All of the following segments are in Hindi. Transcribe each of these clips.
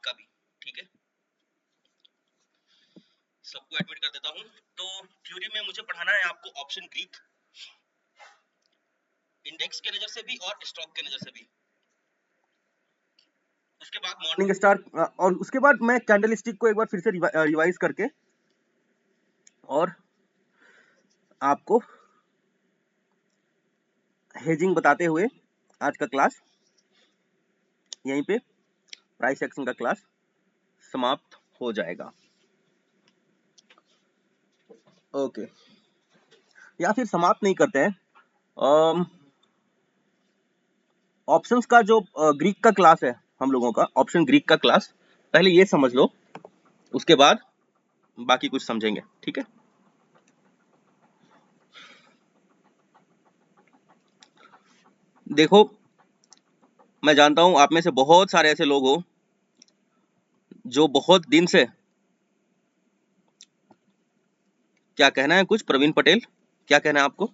का भी, ठीक है। सबको एडमिट कर देता हूँ। तो थ्योरी में मुझे पढ़ाना है आपको ऑप्शन ग्रीक, इंडेक्स के नजर से भी और स्टॉक के नजर से भी। उसके बाद मॉर्निंग स्टार, और उसके बाद मैं कैंडल स्टिक को एक बार फिर से रिवाइज करके और आपको हेजिंग बताते हुए आज का क्लास यहीं पे प्राइस एक्शन का क्लास समाप्त हो जाएगा। ओके, या फिर समाप्त नहीं करते हैं, ऑप्शंस का जो ग्रीक का क्लास है हम लोगों का, ऑप्शन ग्रीक का क्लास पहले ये समझ लो, उसके बाद बाकी कुछ समझेंगे, ठीक है। देखो, मैं जानता हूं आप में से बहुत सारे ऐसे लोग हो जो बहुत दिन से, क्या कहना है कुछ, प्रवीण पटेल क्या कहना है आपको?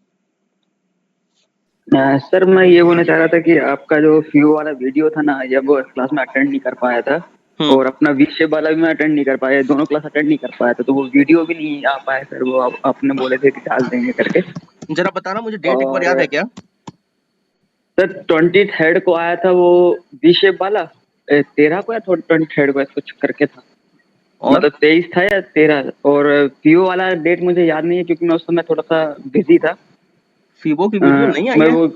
सर मैं ये बोलना चाह रहा था कि आपका जो फ्यू वाला वीडियो था ना, जब वो क्लास में अटेंड नहीं कर पाया था, और अपना वी शेप वाला भी मैं अटेंड नहीं कर पाया, दोनों क्लास अटेंड नहीं कर पाया था, तो वो वीडियो भी नहीं आ पाया सर। वो आपने बोले थे कि डाल देंगे करके। जरा बताना मुझे, डेट एक बार याद है क्या? सर 23 को आया था वो वी शेप वाला, 13 को या 23 को कुछ करके था, और मतलब 23 था या 13। और पीओ वाला डेट मुझे याद नहीं है क्योंकि मैं उस समय थोड़ा सा बिजी था। फीबो की वीडियो नहीं आई मैं है? वो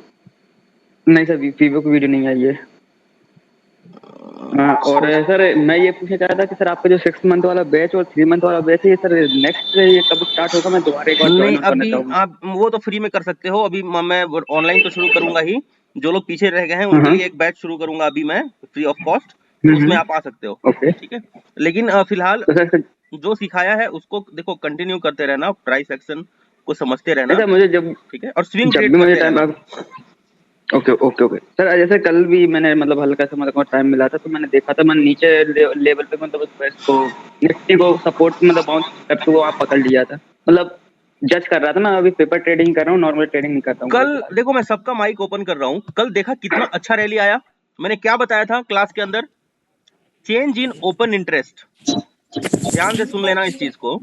नहीं सर, पीओ की वीडियो नहीं आई है। और सर मैं ये पूछना चाह रहा था कि सर आपका जो 6 मंथ वाला बैच और 3 मंथ वाला बैच है, ये सर नेक्स्ट ये कब स्टार्ट होगा? मैं दोबारा एक बार नहीं, ज्वाइन करना अभी चाहूंगा। आप वो तो फ्री में कर सकते हो, अभी मैं ऑनलाइन तो शुरू करूंगा ही। जो लोग पीछे रह गए हैं उनके लिए एक बैच शुरू करूंगा अभी मैं, फ्री ऑफ कॉस्ट, उसमें आप आ सकते हो, ओके। ठीक है। लेकिन फिलहाल तो सर जो सिखाया है उसको देखो, कंटिन्यू करते रहना, प्राइस एक्शन को समझते रहना, ऐसा मुझे जब ठीक है, और स्विंग जब ट्रेड भी मुझे करते टाइम, रहना। ओके ओके ओके सर, जैसे कल भी मैंने मतलब हल्का सा मतलब टाइम मिला था, तो मैंने देखा था, मैं नीचे लेवल पे मतलब उसको निफ्टी को सपोर्ट मतलब बाउंस करके वो आप पकड़ लिया था, मतलब जज कर रहा था। मैं अभी पेपर ट्रेडिंग कर रहा हूँ, नॉर्मल ट्रेडिंग नहीं करता हूँ कल फिलहाल। देखो, मैं सबका माइक ओपन कर रहा हूं, कल देखा कितना अच्छा रैली आया। मैंने क्या बताया था क्लास के अंदर? चेंज इन ओपन इंटरेस्ट, ध्यान से सुन लेना इस चीज को।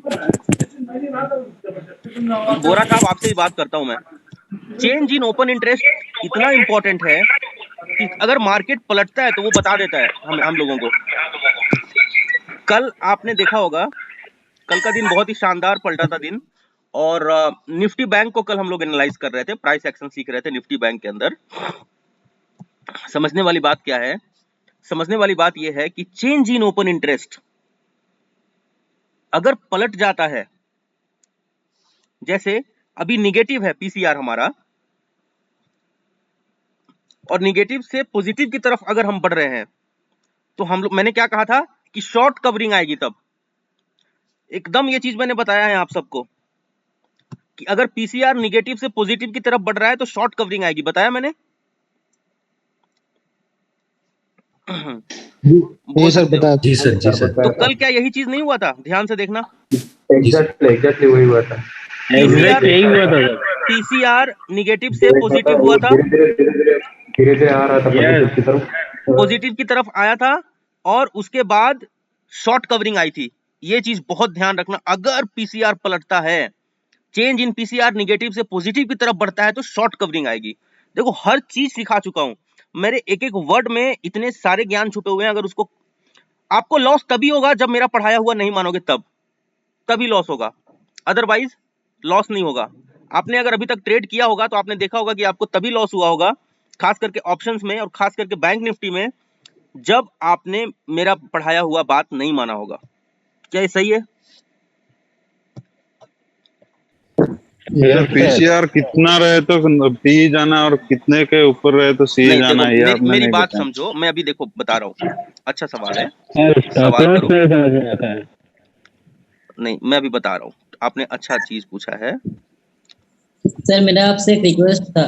बोरा साहब आपसे ही बात करता हूं मैं। चेंज इन ओपन इंटरेस्ट इतना इंपॉर्टेंट है कि अगर मार्केट पलटता है तो वो बता देता है हम लोगों को। कल आपने देखा होगा, कल का दिन बहुत ही शानदार पलटा था दिन, और निफ्टी बैंक को कल हम लोग एनालाइज कर रहे थे, प्राइस एक्शन सीख रहे थे निफ्टी बैंक के अंदर। समझने वाली बात क्या है? समझने वाली बात यह है कि चेंज इन ओपन इंटरेस्ट अगर पलट जाता है, जैसे अभी निगेटिव है पीसीआर हमारा, और निगेटिव से पॉजिटिव की तरफ अगर हम बढ़ रहे हैं, तो हम लोग, मैंने क्या कहा था कि शॉर्ट कवरिंग आएगी तब। एकदम ये चीज मैंने बताया है आप सबको कि अगर पीसीआर निगेटिव से पॉजिटिव की तरफ बढ़ रहा है तो शॉर्ट कवरिंग आएगी, बताया मैंने। जी सर, बता। जी सर, जी सर। तो कल क्या यही चीज नहीं हुआ था? ध्यान से देखना, एग्जैक्टली वही हुआ था। पीसीआर यही हुआ था सर। पीसीआर निगेटिव से पॉजिटिव हुआ था, धीरे धीरे आ रहा था पॉजिटिव की तरफ। पॉजिटिव की तरफ आया था, और उसके बाद शॉर्ट कवरिंग आई थी। ये चीज बहुत ध्यान रखना, अगर पीसीआर पलटता है, चेंज इन पीसीआर निगेटिव से पॉजिटिव की तरफ बढ़ता है, तो शॉर्ट कवरिंग आएगी। देखो, हर चीज सिखा चुका हूं, मेरे एक एक वर्ड में इतने सारे ज्ञान छुपे हुए हैं। अगर उसको, आपको लॉस तभी होगा जब मेरा पढ़ाया हुआ नहीं मानोगे, तभी लॉस होगा, अदरवाइज लॉस नहीं होगा। आपने अगर अभी तक ट्रेड किया होगा तो आपने देखा होगा कि आपको तभी लॉस हुआ होगा, खास करके ऑप्शंस में और खास करके बैंक निफ्टी में, जब आपने मेरा पढ़ाया हुआ बात नहीं माना होगा। क्या ये सही है? पीसीआर कितना रहे तो पी जाना, और कितने के ऊपर रहे तो सी नहीं, जाना, देखो, ये आपने मेरी नहीं बात बताया। समझो, मैं अभी देखो बता रहा हूं। अच्छा सवाल है, स्टॉप सवाल लॉस करो। मेरे समझ में आता है। नहीं, मैं अभी बता रहा हूं, आपने अच्छा चीज पूछा है। सर मेरा आपसे एक रिक्वेस्ट था।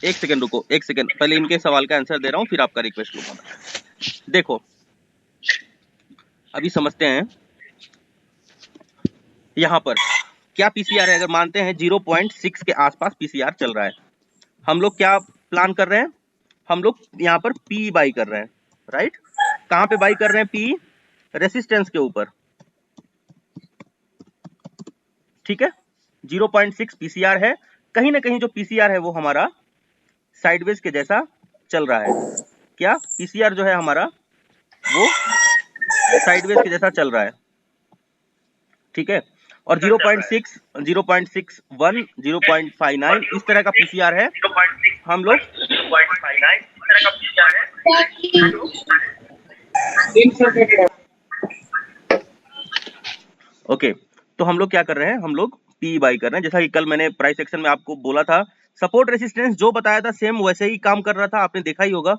एक सेकंड रुको, एक सेकंड, पहले इनके सवाल का आंसर दे रहा हूं, फिर आपका रिक्वेस्ट लूंगा मैं। देखो, अभी समझते हैं, यहां पर क्या पीसीआर है। अगर मानते हैं 0.6 के आसपास पीसीआर चल रहा है, हम लोग क्या प्लान कर रहे हैं? हम लोग यहां पर पी बाई कर रहे हैं, राइट। कहां पे बाई कर रहे हैं? पी रेसिस्टेंस के ऊपर, ठीक है। 0.6 पीसीआर है, कहीं ना कहीं जो पीसीआर है वो हमारा साइडवेज के जैसा चल रहा है। क्या पीसीआर जो है हमारा वो साइडवेज के जैसा चल रहा है, ठीक है। और 0.6, 0.61, 0.59 इस तरह का पीसीआर है। हम लोग ओके, तो हम लोग क्या कर रहे हैं? हम लोग पी बाई कर रहे हैं। जैसा कि कल मैंने प्राइस सेक्शन में आपको बोला था, सपोर्ट रेसिस्टेंस जो बताया था सेम वैसे ही काम कर रहा था। आपने देखा ही होगा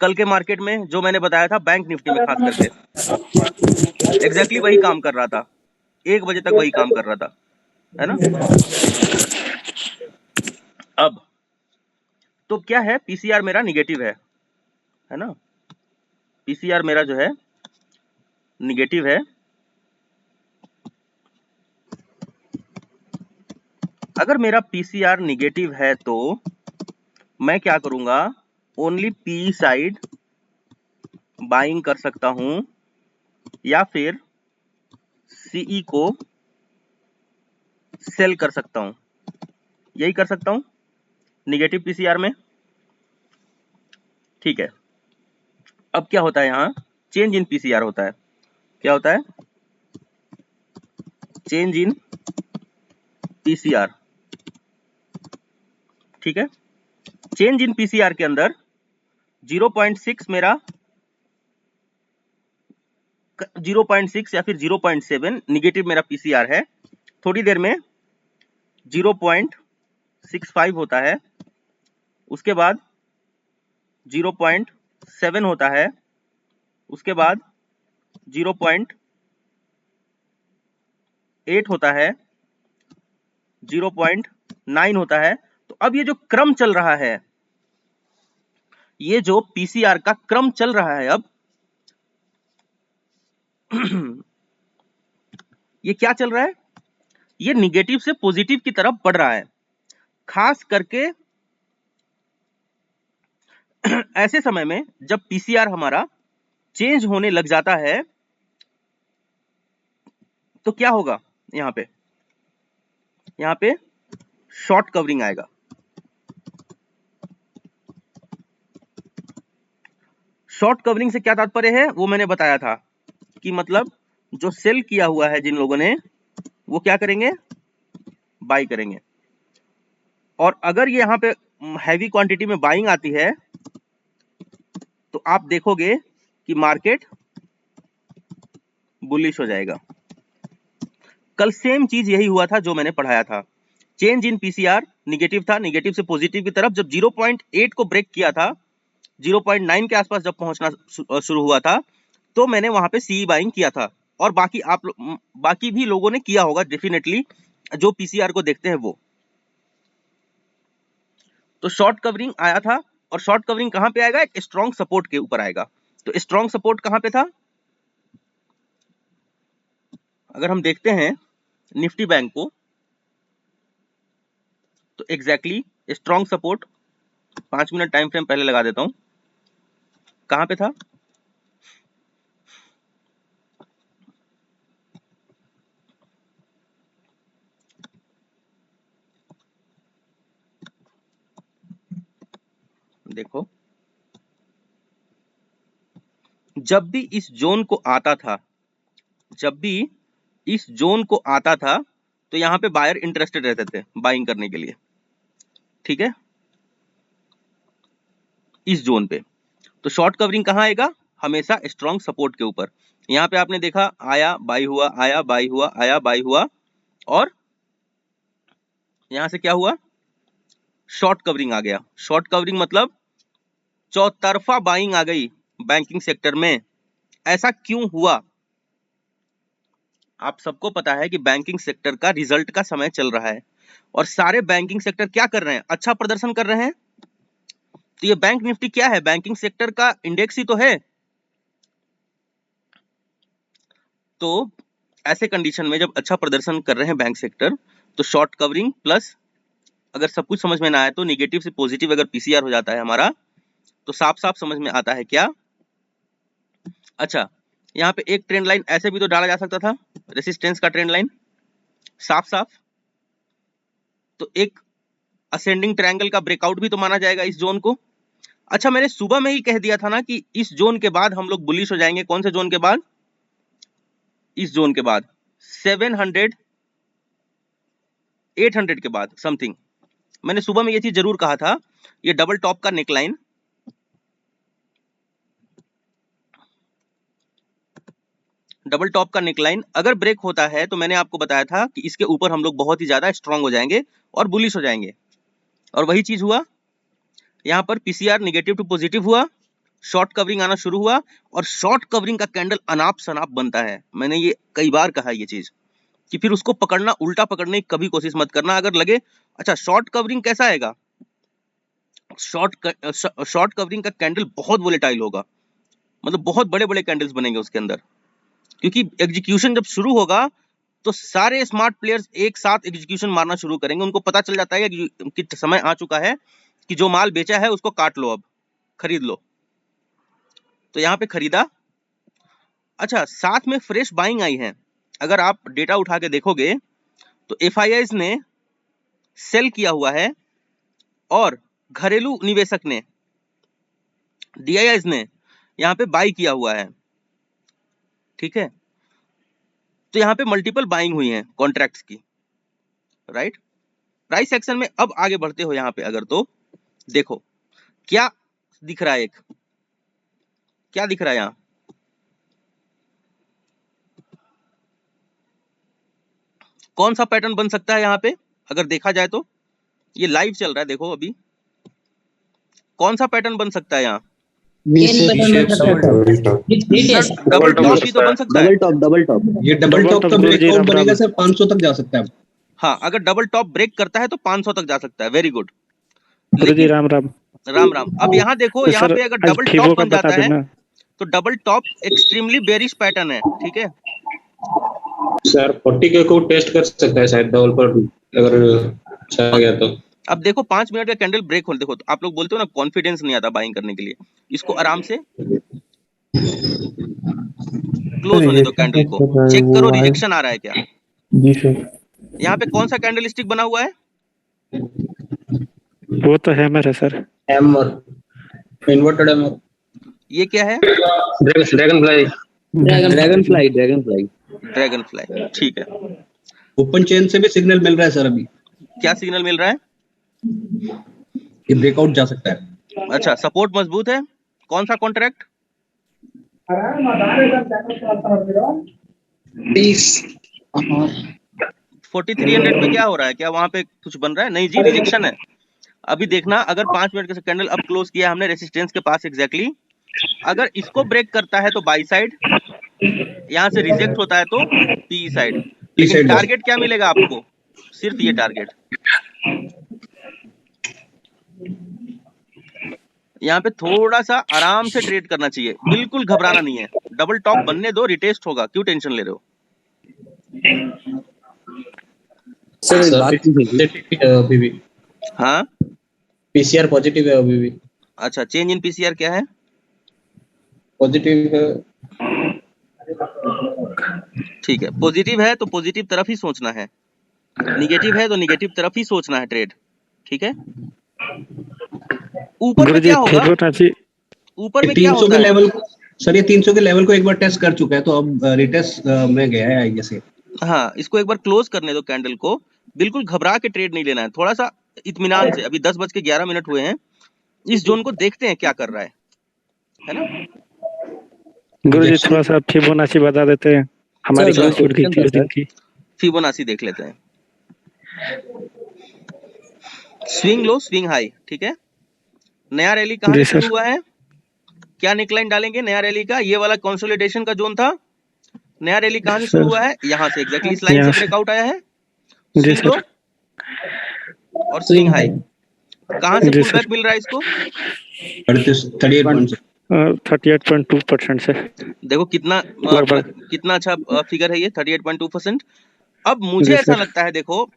कल के मार्केट में जो मैंने बताया था, बैंक निफ्टी में खास करके एग्जैक्टली वही काम कर रहा था। 1 बजे तक वही काम कर रहा था, है ना। अब तो क्या है, पीसीआर मेरा निगेटिव है ना। पीसीआर मेरा जो है निगेटिव है। अगर मेरा पीसीआर निगेटिव है तो मैं क्या करूंगा? ओनली पी साइड बाइंग कर सकता हूं, या फिर सीई को सेल कर सकता हूं। यही कर सकता हूं निगेटिव पीसीआर में, ठीक है। अब क्या होता है यहां? चेंज इन पीसीआर होता है। क्या होता है? चेंज इन पीसीआर, ठीक है। चेंज इन पीसीआर के अंदर 0.6 मेरा 0.6 या फिर 0.7 निगेटिव मेरा पीसीआर है। थोड़ी देर में 0.65 होता है, उसके बाद 0.7 होता है, उसके बाद 0.8 होता है, 0.9 होता है। तो अब ये जो क्रम चल रहा है, ये जो पीसीआर का क्रम चल रहा है, अब ये क्या चल रहा है? ये निगेटिव से पॉजिटिव की तरफ बढ़ रहा है। खास करके ऐसे समय में जब पीसीआर हमारा चेंज होने लग जाता है तो क्या होगा? यहां पे शॉर्ट कवरिंग आएगा। शॉर्ट कवरिंग से क्या तात्पर्य है वो मैंने बताया था कि मतलब जो सेल किया हुआ है जिन लोगों ने, वो क्या करेंगे? बाई करेंगे। और अगर ये यहां पे हैवी क्वांटिटी में बाइंग आती है तो आप देखोगे कि मार्केट बुलिश हो जाएगा। कल सेम चीज यही हुआ था जो मैंने पढ़ाया था। चेंज इन पीसीआर निगेटिव था, निगेटिव से पॉजिटिव की तरफ जब 0.8 को ब्रेक किया था, 0.9 के आसपास जब पहुंचना शुरू हुआ था, तो मैंने वहां पे सीई बाइंग किया था। और बाकी भी लोगों ने किया होगा डेफिनेटली, जो पीसीआर को देखते हैं वो। तो शॉर्ट कवरिंग आया था, और शॉर्ट कवरिंग कहां पे आएगा? एक स्ट्रॉन्ग सपोर्ट के ऊपर आएगा। तो स्ट्रॉन्ग सपोर्ट कहां पे था? अगर हम देखते हैं निफ्टी बैंक को, तो exactly strong support 5 minute time frame पहले लगा देता हूं। कहां पे था? देखो, जब भी इस जोन को आता था, तो यहां पे बायर इंटरेस्टेड रहते थे बाइंग करने के लिए, ठीक है, इस जोन पे। तो शॉर्ट कवरिंग कहां आएगा? हमेशा स्ट्रॉन्ग सपोर्ट के ऊपर। यहां पे आपने देखा, आया बाई हुआ, आया बाई हुआ, आया बाई हुआ, और यहां से क्या हुआ? शॉर्ट कवरिंग आ गया। शॉर्ट कवरिंग मतलब चौतरफा बाइंग आ गई बैंकिंग सेक्टर में। ऐसा क्यों हुआ? आप सबको पता है कि बैंकिंग सेक्टर का रिजल्ट का समय चल रहा है, और सारे बैंकिंग सेक्टर क्या कर रहे हैं? अच्छा प्रदर्शन कर रहे हैं। तो ये बैंक निफ्टी क्या है? बैंकिंग सेक्टर का इंडेक्स ही तो है। तो ऐसे कंडीशन में जब अच्छा प्रदर्शन कर रहे हैं बैंक सेक्टर, तो शॉर्ट कवरिंग प्लस, अगर सब कुछ समझ में ना आए तो निगेटिव से पॉजिटिव अगर पीसीआर हो जाता है हमारा, तो साफ साफ समझ में आता है क्या अच्छा, यहाँ पे एक ट्रेंड लाइन ऐसे भी तो डाला जा सकता था, रेसिस्टेंस का ट्रेंड लाइन साफ साफ, तो एक असेंडिंग ट्रायंगल का ब्रेकआउट भी तो माना जाएगा इस जोन को। अच्छा, मैंने सुबह में ही कह दिया था ना कि इस जोन के बाद हम लोग बुलिश हो जाएंगे। कौन से जोन के बाद? इस जोन के बाद 700 800 के बाद समथिंग। मैंने सुबह में ये चीज जरूर कहा था। ये डबल टॉप का नेकलाइन, डबल टॉप का नेकलाइन अगर ब्रेक होता है तो मैंने आपको बताया था कि इसके ऊपर हम लोग बहुत ही ज्यादा स्ट्रांग हो जाएंगे और बुलिश हो जाएंगे, और वही चीज हुआ। यहां पर पीसीआर नेगेटिव टू पॉजिटिव हुआ, शॉर्ट कवरिंग आना शुरू हुआ, और शॉर्ट कवरिंग का कैंडल अनाप शनाप बनता है। मैंने ये कई बार कहा ये चीज कि फिर उसको पकड़ना, उल्टा पकड़ने की कभी कोशिश मत करना। अगर लगे अच्छा शॉर्ट कवरिंग कैसा आएगा, शॉर्ट कवरिंग का कैंडल बहुत वोलेटाइल होगा, मतलब बहुत बड़े बड़े कैंडल्स बनेंगे उसके अंदर, क्योंकि एग्जीक्यूशन जब शुरू होगा तो सारे स्मार्ट प्लेयर्स एक साथ एग्जीक्यूशन मारना शुरू करेंगे। उनको पता चल जाता है कि समय आ चुका है कि जो माल बेचा है उसको काट लो, अब खरीद लो। तो यहाँ पे खरीदा। अच्छा, साथ में फ्रेश बाइंग आई है। अगर आप डेटा उठा के देखोगे तो एफआईआईज ने सेल किया हुआ है और घरेलू निवेशक ने, डीआईआईज ने यहाँ पे बाई किया हुआ है। ठीक है, तो यहाँ पे मल्टीपल बाइंग हुई है कॉन्ट्रैक्ट्स की, राइट। प्राइस एक्शन में अब आगे बढ़ते हो यहाँ पे अगर, तो देखो क्या दिख रहा है, एक क्या दिख रहा है यहाँ, कौन सा पैटर्न बन सकता है यहाँ पे अगर देखा जाए तो? ये लाइव चल रहा है, देखो अभी कौन सा पैटर्न बन सकता है यहाँ? डबल टॉप भी तो बन सकता है। डबल टॉप ये डबल टॉप का ब्रेकआउट बनेगा सर, 500 तक जा सकता है। हाँ, अगर डबल टॉप ब्रेक करता है तो 500 तक जा सकता है। Very good. गुरुजी राम राम। राम राम। अब यहाँ देखो, तो यहाँ सर, पे अगर आज डबल फीबो टॉप का बन बता जाता है देना। तो double top extremely bearish pattern है। ठीक है, सर 40 के को टेस्ट कर सकता है शायद डबल पर, अगर अच्छा गया तो। अब देखो 5 मिनट का कैंडल ब्रेक हो, देखो तो आप लोग बोलते हो ना कॉन्फिडेंस नहीं आता बाइंग करने के लिए, इसको आराम से क्लोज होने दो कैंडल को, चेक करो रिजेक्शन आ रहा है क्या। जी सर। यहाँ पे कौन सा कैंडल स्टिक बना हुआ है? वो तो हैमर है सर। Hammer, inverted hammer. ये क्या है? Dragon fly. ड्रैगन फ्लाई, ठीक है। ओपन चेन से भी सिग्नल मिल रहा है सर अभी। क्या सिग्नल मिल रहा है? ये ब्रेकआउट जा सकता है। अच्छा, सपोर्ट मजबूत है। कौन सा कॉन्ट्रैक्ट? 4300 पे क्या हो रहा है? क्या वहां पे कुछ बन रहा है? नहीं जी, रिजेक्शन है। अभी देखना, अगर 5 मिनट का कैंडल अब क्लोज किया हमने रेसिस्टेंस के पास एग्जैक्टली, अगर इसको ब्रेक करता है तो बाई साइड, यहां से रिजेक्ट होता है तो पी साइड। लेकिन टारगेट क्या मिलेगा आपको? सिर्फ ये टारगेट। यहाँ पे थोड़ा सा आराम से ट्रेड करना चाहिए, बिल्कुल घबराना नहीं है। डबल टॉप बनने दो, रिटेस्ट होगा, क्यों टेंशन ले रहे हो? सर अभी भी हाँ, पीसीआर पॉजिटिव है अभी भी। अच्छा, चेंज इन पीसीआर क्या है? पॉजिटिव है। ठीक है, पॉजिटिव है तो पॉजिटिव तरफ ही सोचना है, निगेटिव है तो निगेटिव तरफ ही सोचना है ट्रेड। ठीक है, ऊपर में क्या होगा? ऊपर में क्या 300 होता के है? लेवल, सर ये 300 के लेवल को एक बार टेस्ट कर चुका है, तो अब रिटेस्ट में गया है आई गेस। हाँ, इसको एक बार क्लोज करने दो कैंडल को, बिल्कुल घबरा के ट्रेड नहीं लेना है, थोड़ा सा इत्मीनान से। अभी 10:11 हुए हैं, इस जोन को देखते हैं क्या कर रहा है ना? गुरुजी थोड़ा सा फिबोनाची बता देते हैं, हमारी क्लास छूट गई थी उस दिन की। फिबोनाची देख लेते हैं। Swing low, swing high. ठीक है, नया रैली कहां से शुरू हुआ है? क्या नेकलाइन डालेंगे नया रैली का? ये वाला कंसोलिडेशन का जोन था। नया रैली कहां से शुरू हुआ है? यहां से एग्जैक्टली इस लाइन से ब्रेकआउट आया है। स्विंग लो और स्विंग हाई। कहां से पुल बैक मिल रहा है इसको? 38.2% से। देखो कितना कितना अच्छा फिगर है ये, 38.2%। अब मुझे ऐसा लगता है, देखो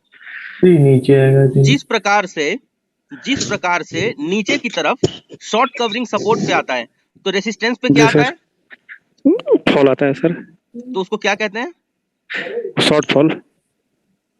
नीचे आएगा, जिस प्रकार से नीचे की तरफ शॉर्ट कवरिंग सपोर्ट पे आता है, तो रेसिस्टेंस पे क्या आता है? फॉल आता है सर, तो उसको क्या कहते हैं? Short fall,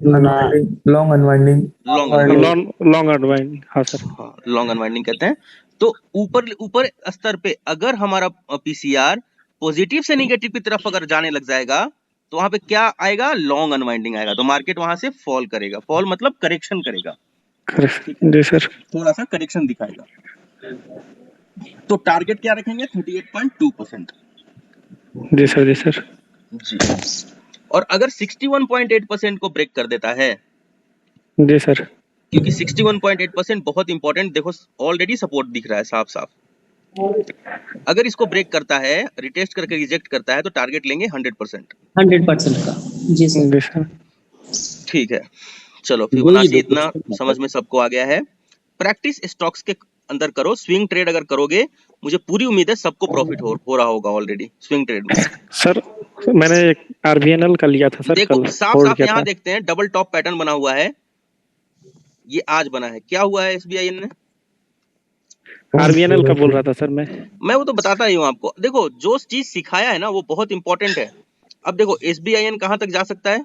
long unwinding long unwinding. Long unwind, हाँ सर। हाँ, लॉन्ग अनवाइंडिंग कहते हैं। तो ऊपर ऊपर स्तर पे अगर हमारा पीसीआर पॉजिटिव से निगेटिव की तरफ अगर जाने लग जाएगा तो वहां पे क्या आएगा? लॉन्ग अनवाइंडिंग आएगा। तो मार्केट वहां से फॉल करेगा। फॉल मतलब करेक्शन करेगा, जी सर। थोड़ा सा करेक्शन दिखाएगा। तो टारगेट क्या रखेंगे? 38.2%। जी सर, जी सर। जी। और अगर 61.8% को ब्रेक कर देता है, जी सर। क्योंकि 61.8% बहुत इंपॉर्टेंट, देखो ऑलरेडी सपोर्ट दिख रहा है साफ साफ। अगर इसको ब्रेक करता है, रिटेस्ट करके रिजेक्ट करता है, तो टारगेट लेंगे 100%। 100% का। जी सर। जी सर। ठीक है, चलो वही फिबोनाची देखो इतना समझ में सबको आ गया है। प्रैक्टिस स्टॉक्स के अंदर करो, स्विंग ट्रेड अगर करोगे, मुझे पूरी उम्मीद है सबको प्रॉफिट हो रहा होगा ऑलरेडी स्विंग ट्रेड में। सर मैंने एक आरबीएनएल का लिया था सर, देखो कल साफ होल्ड साफ किया यहाँ था। देखते हैं, डबल टॉप पैटर्न बना हुआ है, ये आज बना है। क्या हुआ है एसबीआई ने? आरबीएनएल का बोल रहा था सर मैं वो तो बताता ही हूँ आपको। देखो जो चीज सिखाया है ना वो बहुत इंपॉर्टेंट है। अब देखो एसबीआईएन कहां तक जा सकता है?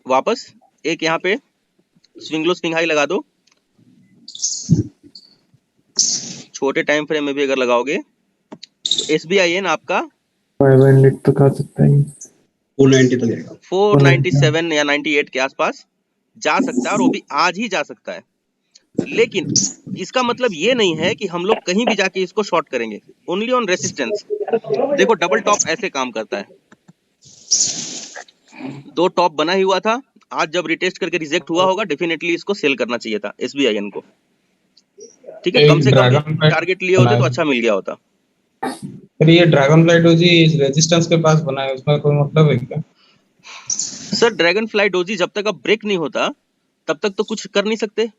वापस एक यहाँ पे स्विंग लो स्विंग हाई लगा दो, छोटे टाइम फ्रेम में भी अगर लगाओगे तो एसबीआईएन आपका 500 तक आ सकता है। 490 तक जाएगा। 497 या 98 के आसपास जा सकता है, और वो भी आज ही जा सकता है। लेकिन इसका मतलब ये नहीं है कि हम लोग कहीं भी जाके इसको शॉर्ट करेंगे। Only on resistance. देखो डबल टॉप ऐसे काम करता है, दो टॉप बना ही हुआ था, आज जब रिटेस्ट करके रिजेक्ट हुआ होगा, डेफिनेटली इसको सेल करना चाहिए था एसबीआईएन को। ठीक है, कम से कम टारगेट लिए होते तो अच्छा मिल गया होता। फिर ये ड्रैगन फ्लाई डोजी रेजिस्टेंस के पास बना है, उसका कोई मतलब है क्या? सर ड्रैगन फ्लाई डोजी जब तक अब ब्रेक नहीं होता तब तक तो कुछ कर नहीं सकते।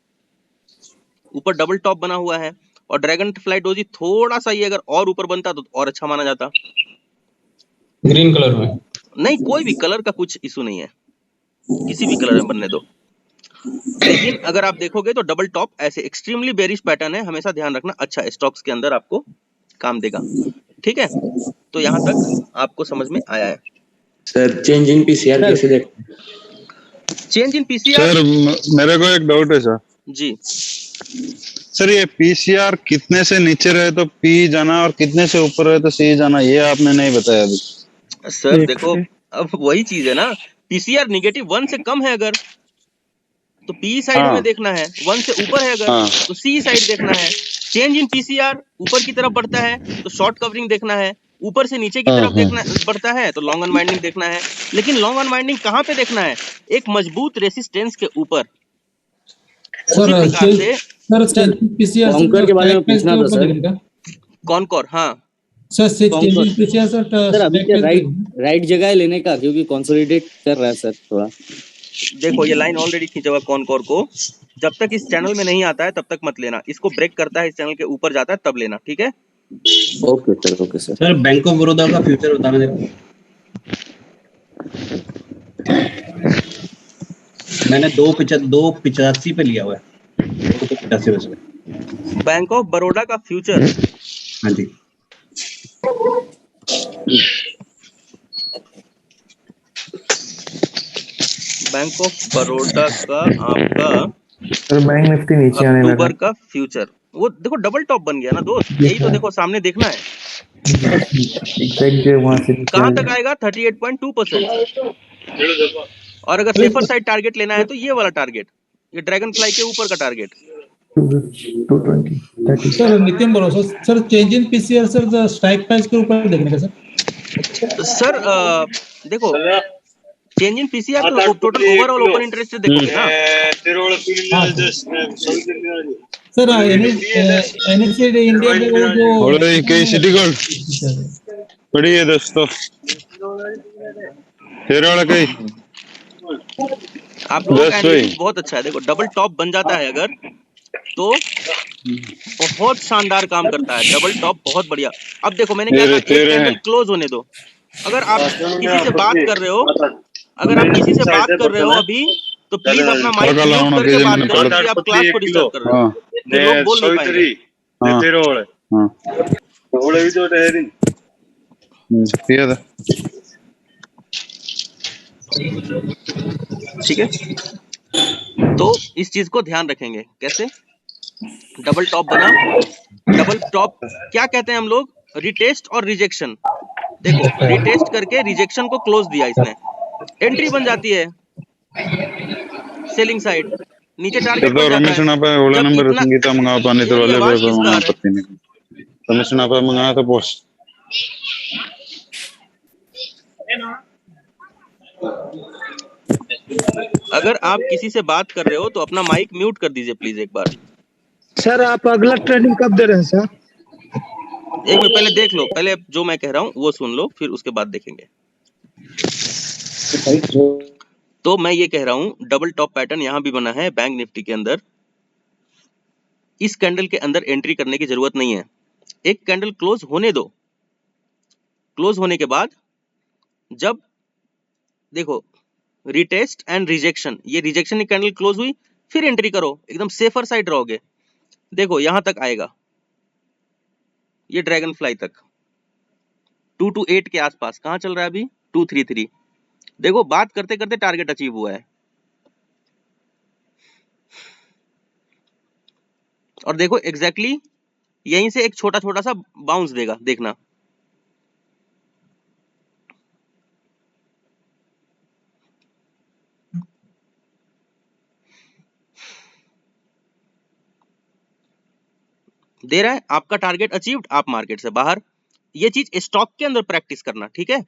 ऊपर डबल टॉप बना हुआ है, और ड्रैगन फ्लाई डोजी थोड़ा सा ये अगर और ऊपर बनता तो और अच्छा माना जाता। ग्रीन कलर में? नहीं, कोई भी कलर का कुछ इशू नहीं है, किसी भी कलर में बनने दो। लेकिन अगर आप देखोगे तो डबल टॉप ऐसे एक्सट्रीमली बेरिश पैटर्न है, हमेशा ध्यान रखना। अच्छा स्टॉक्स के अंदर आपको काम देगा। ठीक है, तो यहां तक आपको समझ में आया है। सर चेंज इन पीसीआर कैसे देखते हैं? चेंज इन पीसीआर, सर मेरे को एक डाउट है सर। जी सर ये पीसीआर कितने से नीचे रहे तो पी जाना और कितने से ऊपर रहे तो सी जाना, ये आपने नहीं बताया अभी। सर देखो अब वही चीज है ना, पीसीआर निगेटिव 1 से कम है अगर तो पी साइड में देखना है, 1 से ऊपर है अगर तो सी साइड देखना है। चेंज इन पीसीआर ऊपर की तरफ बढ़ता है तो शॉर्ट कवरिंग देखना है, ऊपर से नीचे की तरफ देखना बढ़ता है तो लॉन्ग अनवाइंडिंग देखना है। लेकिन लॉन्ग अनवाइंडिंग कहाँ पे देखना है? एक मजबूत रेसिस्टेंस के ऊपर। उसी प्रकार से सर कॉन्कर के बारे में पूछना था सर। कॉनकोर, हाँ सर अभी क्या राइट जगह है लेने का, क्योंकि कंसोलिडेट कर रहा है सर थोड़ा। देखो ये लाइन ऑलरेडी खींचा हुआ कॉनकोर को, जब तक इस चैनल में नहीं आता है तब तक मत लेना। इसको ब्रेक करता है, इस चैनल के ऊपर जाता है तब लेना। ठीक है, okay sir, okay sir. Sir bank of Baroda का फ्यूचर बताना जरा। मैंने 285 पे लिया हुआ है, 285 पे। बैंक ऑफ बड़ौदा का फ्यूचर, हाँ जी। बैंक ऑफ बड़ौदा का आपका सर बैंक निफ्टी नीचे आने लगा। अक्टूबर का फ्यूचर, वो देखो डबल टॉप बन गया ना दोस्त। यही तो देखो सामने देखना है एग्जैक्ट जो वहां से कहां तक आएगा, 38.2%। और अगर सेफर साइड टारगेट लेना है तो ये वाला टारगेट, ये ड्रैगन फ्लाई के ऊपर का टारगेट 220 30। सर नितिन बोलो sir change in PCR sir strike price के ऊपर देखने का सर। सर देखो चेंज इन पीसीआर तो टोटल ओवरऑल ओपन इंटरेस्ट से देखोगे ना। सर एनएससी इंडिया में वो जो और कई सिटी गोल्ड पड़ी है दोस्तों, तेरे वाला कई आप लोगों का एनालिसिस बहुत अच्छा है। देखो डबल टॉप बन जाता है अगर तो बहुत शानदार काम करता है। डबल टॉप बहुत बढ़िया। अब देखो मैंने क्या कहा, एक कैंडल क्लोज होने दो। अगर आप किसी से बात कर रहे हो, अगर आप किसी से बात कर रहे हो अभी, तो प्लीज अपना माइक म्यूट करके बात करो, क्योंकि आप क्लास को डिस्टर्ब कर रहे हो, फिर लोग बोल नहीं पाएंगे। किया था। ठीक है, तो इस चीज को ध्यान रखेंगे। कैसे डबल टॉप बना, डबल टॉप क्या कहते हैं हम लोग, रिटेस्ट और रिजेक्शन। देखो रिटेस्ट करके रिजेक्शन को क्लोज दिया इसने, एंट्री बन जाती है सेलिंग साइड, नीचे टारगेट तो बन जाता रमेश है। नापा ओला जब नंबर इतना संगीता मंगा पानी तो मेरी वाले आवाज पे किसका मंगा आ रहा है? पत्ती नहीं रमेश नापा मंगाया था बॉस। अगर आप किसी से बात कर रहे हो तो अपना माइक म्यूट कर दीजिए प्लीज एक बार। सर आप अगला ट्रेनिंग कब दे रहे हैं सर? एक मिनट पहले देख लो, पहले जो मैं कह रहा हूँ वो सुन लो, फिर उसके बाद देखेंगे। तो मैं ये कह रहा हूँ डबल टॉप पैटर्न यहाँ भी बना है बैंक निफ्टी के अंदर। इस कैंडल के अंदर एंट्री करने की जरूरत नहीं है, एक कैंडल क्लोज होने दो। क्लोज होने के बाद जब देखो रिटेस्ट एंड रिजेक्शन, ये रिजेक्शन की कैंडल क्लोज हुई, फिर एंट्री करो, एकदम सेफर साइड रहोगे। देखो यहां तक आएगा, ये ड्रैगन फ्लाई तक 228 के आसपास। कहां चल रहा है अभी? 233। देखो बात करते करते टारगेट अचीव हुआ है, और देखो एग्जैक्टली यहीं से एक छोटा छोटा सा बाउंस देगा, देखना। दे रहा है आपका टारगेट अचीव्ड, आप मार्केट से बाहर। ये चीज स्टॉक के अंदर प्रैक्टिस करना, ठीक है।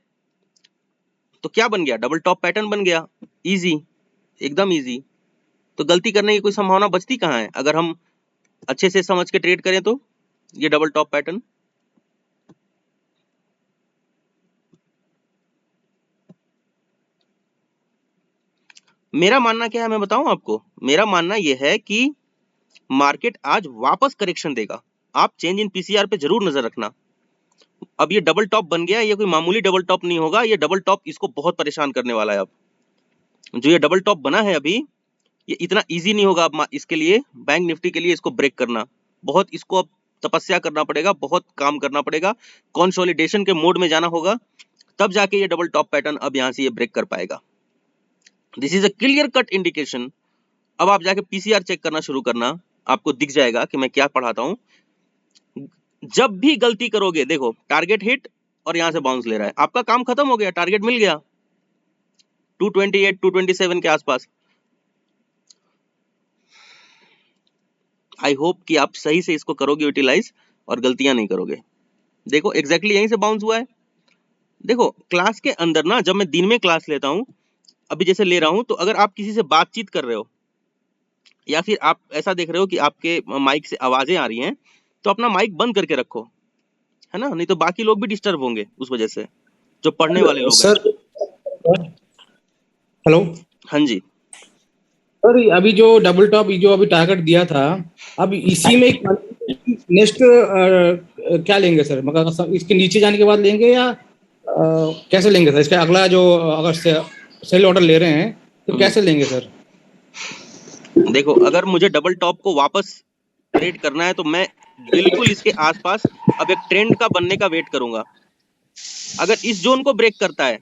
तो क्या बन गया? डबल टॉप पैटर्न बन गया, इजी, एकदम इजी। तो गलती करने की कोई संभावना बचती कहां है अगर हम अच्छे से समझ के ट्रेड करें तो। ये डबल टॉप पैटर्न मेरा मानना क्या है मैं बताऊं आपको। मेरा मानना यह है कि मार्केट आज वापस करेक्शन देगा। आप चेंज इन पीसीआर पे जरूर नजर रखना। अब ये डबल टॉप बन गया, ये कोई मामूली डबल टॉप नहीं होगा। ये डबल टॉप इसको बहुत परेशान करने वाला है। अब जो ये डबल टॉप बना है अभी, ये इतना इजी नहीं होगा अब इसके लिए, बैंक निफ्टी के लिए इसको ब्रेक करना। बहुत इसको अब तपस्या करना पड़ेगा, बहुत काम करना पड़ेगा, कंसोलिडेशन के मोड में जाना होगा, तब जाके ये डबल टॉप पैटर्न अब यहां से ये ब्रेक कर पाएगा। This is a clear cut indication. अब आप जाके पीसीआर चेक करना शुरू करना, आपको दिख जाएगा कि मैं क्या पढ़ाता हूं। जब भी गलती करोगे, देखो टारगेट हिट और यहां से बाउंस ले रहा है, आपका काम खत्म हो गया, टारगेट मिल गया 228 227 के आसपास। आई होप कि आप सही से इसको करोगे यूटिलाइज और गलतियां नहीं करोगे। देखो एग्जैक्टली यहीं से बाउंस हुआ है। देखो क्लास के अंदर ना, जब मैं दिन में क्लास लेता हूं, अभी जैसे ले रहा हूं, तो अगर आप किसी से बातचीत कर रहे हो या फिर आप ऐसा देख रहे हो कि आपके माइक से आवाजें आ रही हैं, तो अपना माइक बंद करके रखो, है ना, नहीं तो बाकी लोग भी डिस्टर्ब होंगे उस वजह से, जो पढ़ने वाले लोग हैं। सर हेलो हाँ जी, सर, अभी जो डबल टॉप जो अभी टारगेट दिया था, अब इसी में नेक्स्ट क्या लेंगे सर? मतलब इसके नीचे जाने के बाद लेंगे या कैसे लेंगे सर? इसका अगला जो अगर सेल ऑर्डर ले रहे हैं तो कैसे लेंगे सर? देखो अगर मुझे डबल टॉप को वापस ट्रेड करना है तो मैं बिल्कुल इसके आसपास अब एक ट्रेंड का बनने का वेट करूंगा। अगर इस जोन को ब्रेक करता है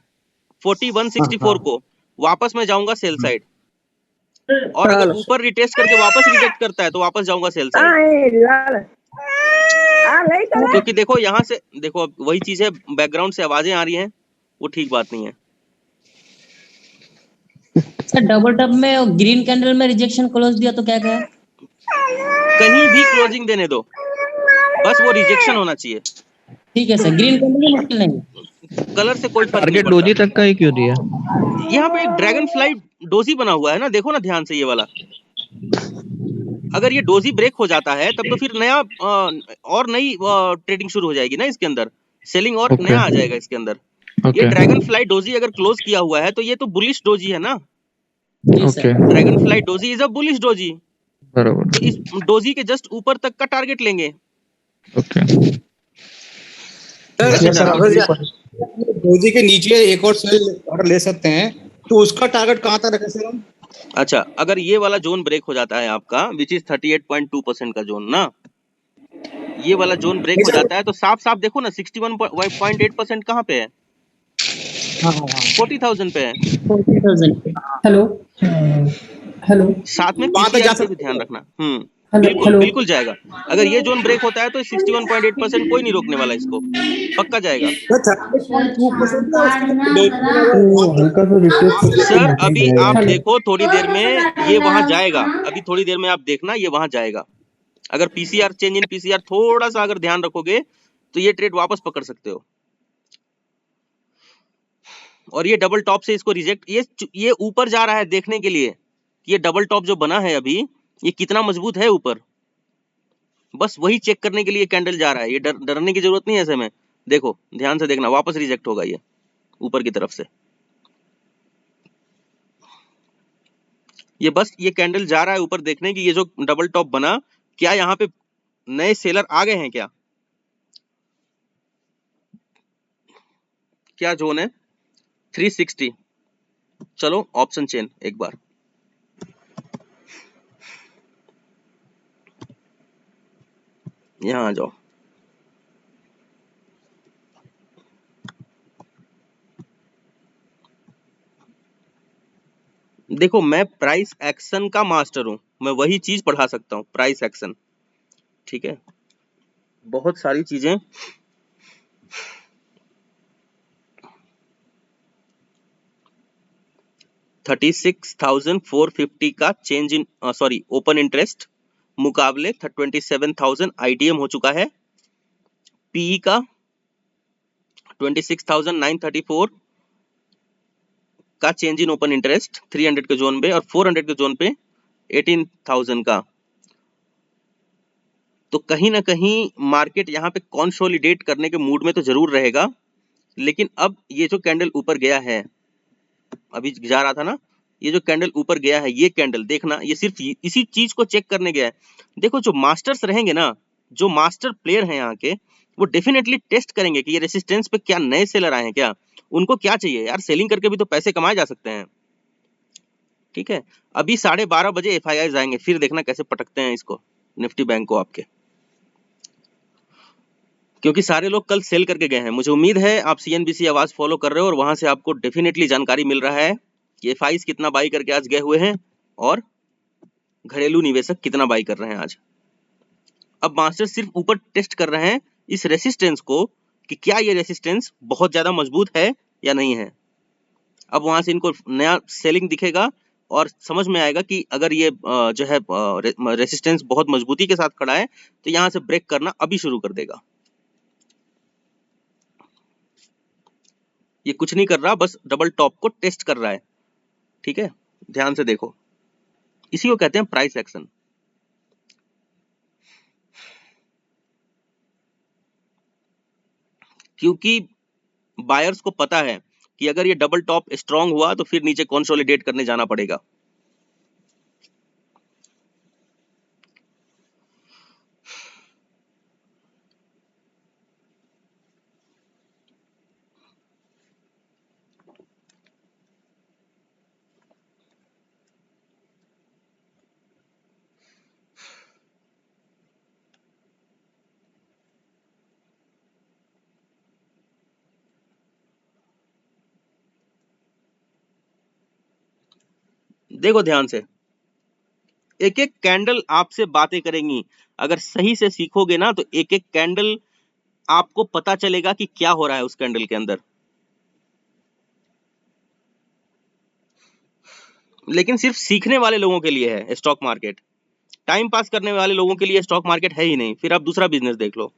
4164 को, वापस मैं जाऊंगा सेल साइड, और अगर ऊपर रिटेस्ट करके वापस रिजेक्ट करता है तो वापस जाऊंगा सेल साइड। क्योंकि देखो यहां से, देखो अब वही चीज है, बैकग्राउंड से आवाजें आ रही हैं, वो ठीक बात नहीं है। सर डबल टॉप में ग्रीन कैंडल में रिजेक्शन क्लोज दिया तो क्या कहें? कहीं भी क्लोजिंग देने दो, बस वो रिजेक्शन होना चाहिए। ठीक है सर, ग्रीन कैंडल में मुश्किल नहीं, कलर से कोई फर्क नहीं टारगेट पड़ता। डोजी तक का ही क्यों दिया? यहाँ पे एक ड्रैगन फ्लाई डोजी बना हुआ है ना, देखो ना ध्यान से ये वाला। अगर ये डोजी ब्रेक हो जाता है तब तो फिर नया और नई ट्रेडिंग शुरू हो जाएगी ना इसके अंदर, सेलिंग और नया आ जाएगा इसके अंदर। ये ड्रैगन फ्लाई डोजी अगर क्लोज किया हुआ है तो ये तो बुलिश डोजी है ना। Dragon fly doji is a bullish doji. बराबर। तो इस डोजी के जस्ट ऊपर तक का टारगेट लेंगे। डोजी के नीचे एक और सेल ऑर्डर ले सकते हैं, तो उसका टारगेट कहां तक रखें सर हम? अच्छा, अगर ये वाला जोन ब्रेक हो जाता है आपका, विच इज 38.2% का जोन ना, ये वाला जोन ब्रेक हो जाता है तो साफ साफ देखो ना 61.8% कहाँ पे है, हाँ हाँ हाँ 40,000 पे है। 40,000 हेलो हेलो साथ में वहां तक जा पीसीआर पे भी सकते ध्यान हैं। रखना। हेलो बिल्कुल हेलो बिल्कुल जाएगा। अगर ये जोन ब्रेक होता है तो 61.8% कोई नहीं रोकने वाला इसको, पक्का जाएगा। तो 38.2% ना उसके वो हल्का सा रिट्रेस करके फिर सर नीचे ही अभी जाएगा। आप हेलो देखो थोड़ी देर में ये वहां जाएगा, अभी थोड़ी देर में आप देखना ये वहां जाएगा। अगर पीसीआर चेंज इन पीसीआर थोड़ा सा अगर ध्यान रखोगे तो ये ट्रेड वापस पकड़ सकते हो। और ये डबल टॉप से इसको रिजेक्ट, ये ऊपर जा रहा है देखने के लिए कि ये डबल टॉप जो बना है अभी ये कितना मजबूत है ऊपर, बस वही चेक करने के लिए कैंडल जा रहा है। ये डरने की जरूरत नहीं है ऐसे में। देखो ध्यान से देखना, वापस रिजेक्ट होगा ये ऊपर की तरफ से। ये बस ये कैंडल जा रहा है ऊपर देखने की ये जो डबल टॉप बना, क्या यहाँ पे नए सेलर आ गए हैं क्या? क्या जोन है 360। चलो ऑप्शन चेन एक बार, यहां आ जाओ। देखो मैं प्राइस एक्शन का मास्टर हूं, मैं वही चीज पढ़ा सकता हूं, प्राइस एक्शन। ठीक है, बहुत सारी चीजें। $36,450 का change in sorry open interest मुकाबले 27,000 आईटीएम हो चुका है। पीई का 26,934 का चेंज इन ओपन इंटरेस्ट 300 के जोन पे, और 400 के जोन पे 18,000 का। तो कहीं ना कहीं मार्केट यहाँ पे कंसोलिडेट करने के मूड में तो जरूर रहेगा, लेकिन अब ये जो कैंडल ऊपर गया है, अभी जा रहा था ना, ये जो कैंडल ऊपर गया है ये कैंडल देखना, ये सिर्फ इसी चीज को चेक करने गया है। देखो जो मास्टर्स रहेंगे ना, जो मास्टर प्लेयर हैं यहाँ के, वो डेफिनेटली टेस्ट करेंगे कि ये रेसिस्टेंस पे क्या नए सेलर आए हैं क्या, उनको क्या चाहिए यार, सेलिंग करके भी तो पैसे कमाए जा सकते हैं। ठीक है, अभी 12:30 बजे एफआईआई आएंगे, फिर देखना कैसे पटकते हैं इसको, निफ्टी बैंक को आपके, क्योंकि सारे लोग कल सेल करके गए हैं। मुझे उम्मीद है आप सीएनबीसी आवाज फॉलो कर रहे हो और वहां से आपको डेफिनेटली जानकारी मिल रहा है कि एफआईज कितना बाई करके आज गए हुए हैं और घरेलू निवेशक कितना बाई कर रहे हैं आज। अब मास्टर सिर्फ ऊपर टेस्ट कर रहे हैं इस रेसिस्टेंस को कि क्या ये रेसिस्टेंस बहुत ज्यादा मजबूत है या नहीं है। अब वहां से इनको नया सेलिंग दिखेगा और समझ में आएगा कि अगर ये जो है रेसिस्टेंस बहुत मजबूती के साथ खड़ा है तो यहाँ से ब्रेक करना अभी शुरू कर देगा। ये कुछ नहीं कर रहा, बस डबल टॉप को टेस्ट कर रहा है। ठीक है, ध्यान से देखो, इसी को कहते हैं प्राइस एक्शन। क्योंकि बायर्स को पता है कि अगर ये डबल टॉप स्ट्रांग हुआ तो फिर नीचे कंसोलिडेट करने जाना पड़ेगा। देखो ध्यान से, एक एक कैंडल आपसे बातें करेंगी। अगर सही से सीखोगे ना तो एक एक कैंडल आपको पता चलेगा कि क्या हो रहा है उस कैंडल के अंदर। लेकिन सिर्फ सीखने वाले लोगों के लिए है स्टॉक मार्केट, टाइम पास करने वाले लोगों के लिए स्टॉक मार्केट है ही नहीं। फिर आप दूसरा बिजनेस देख लो।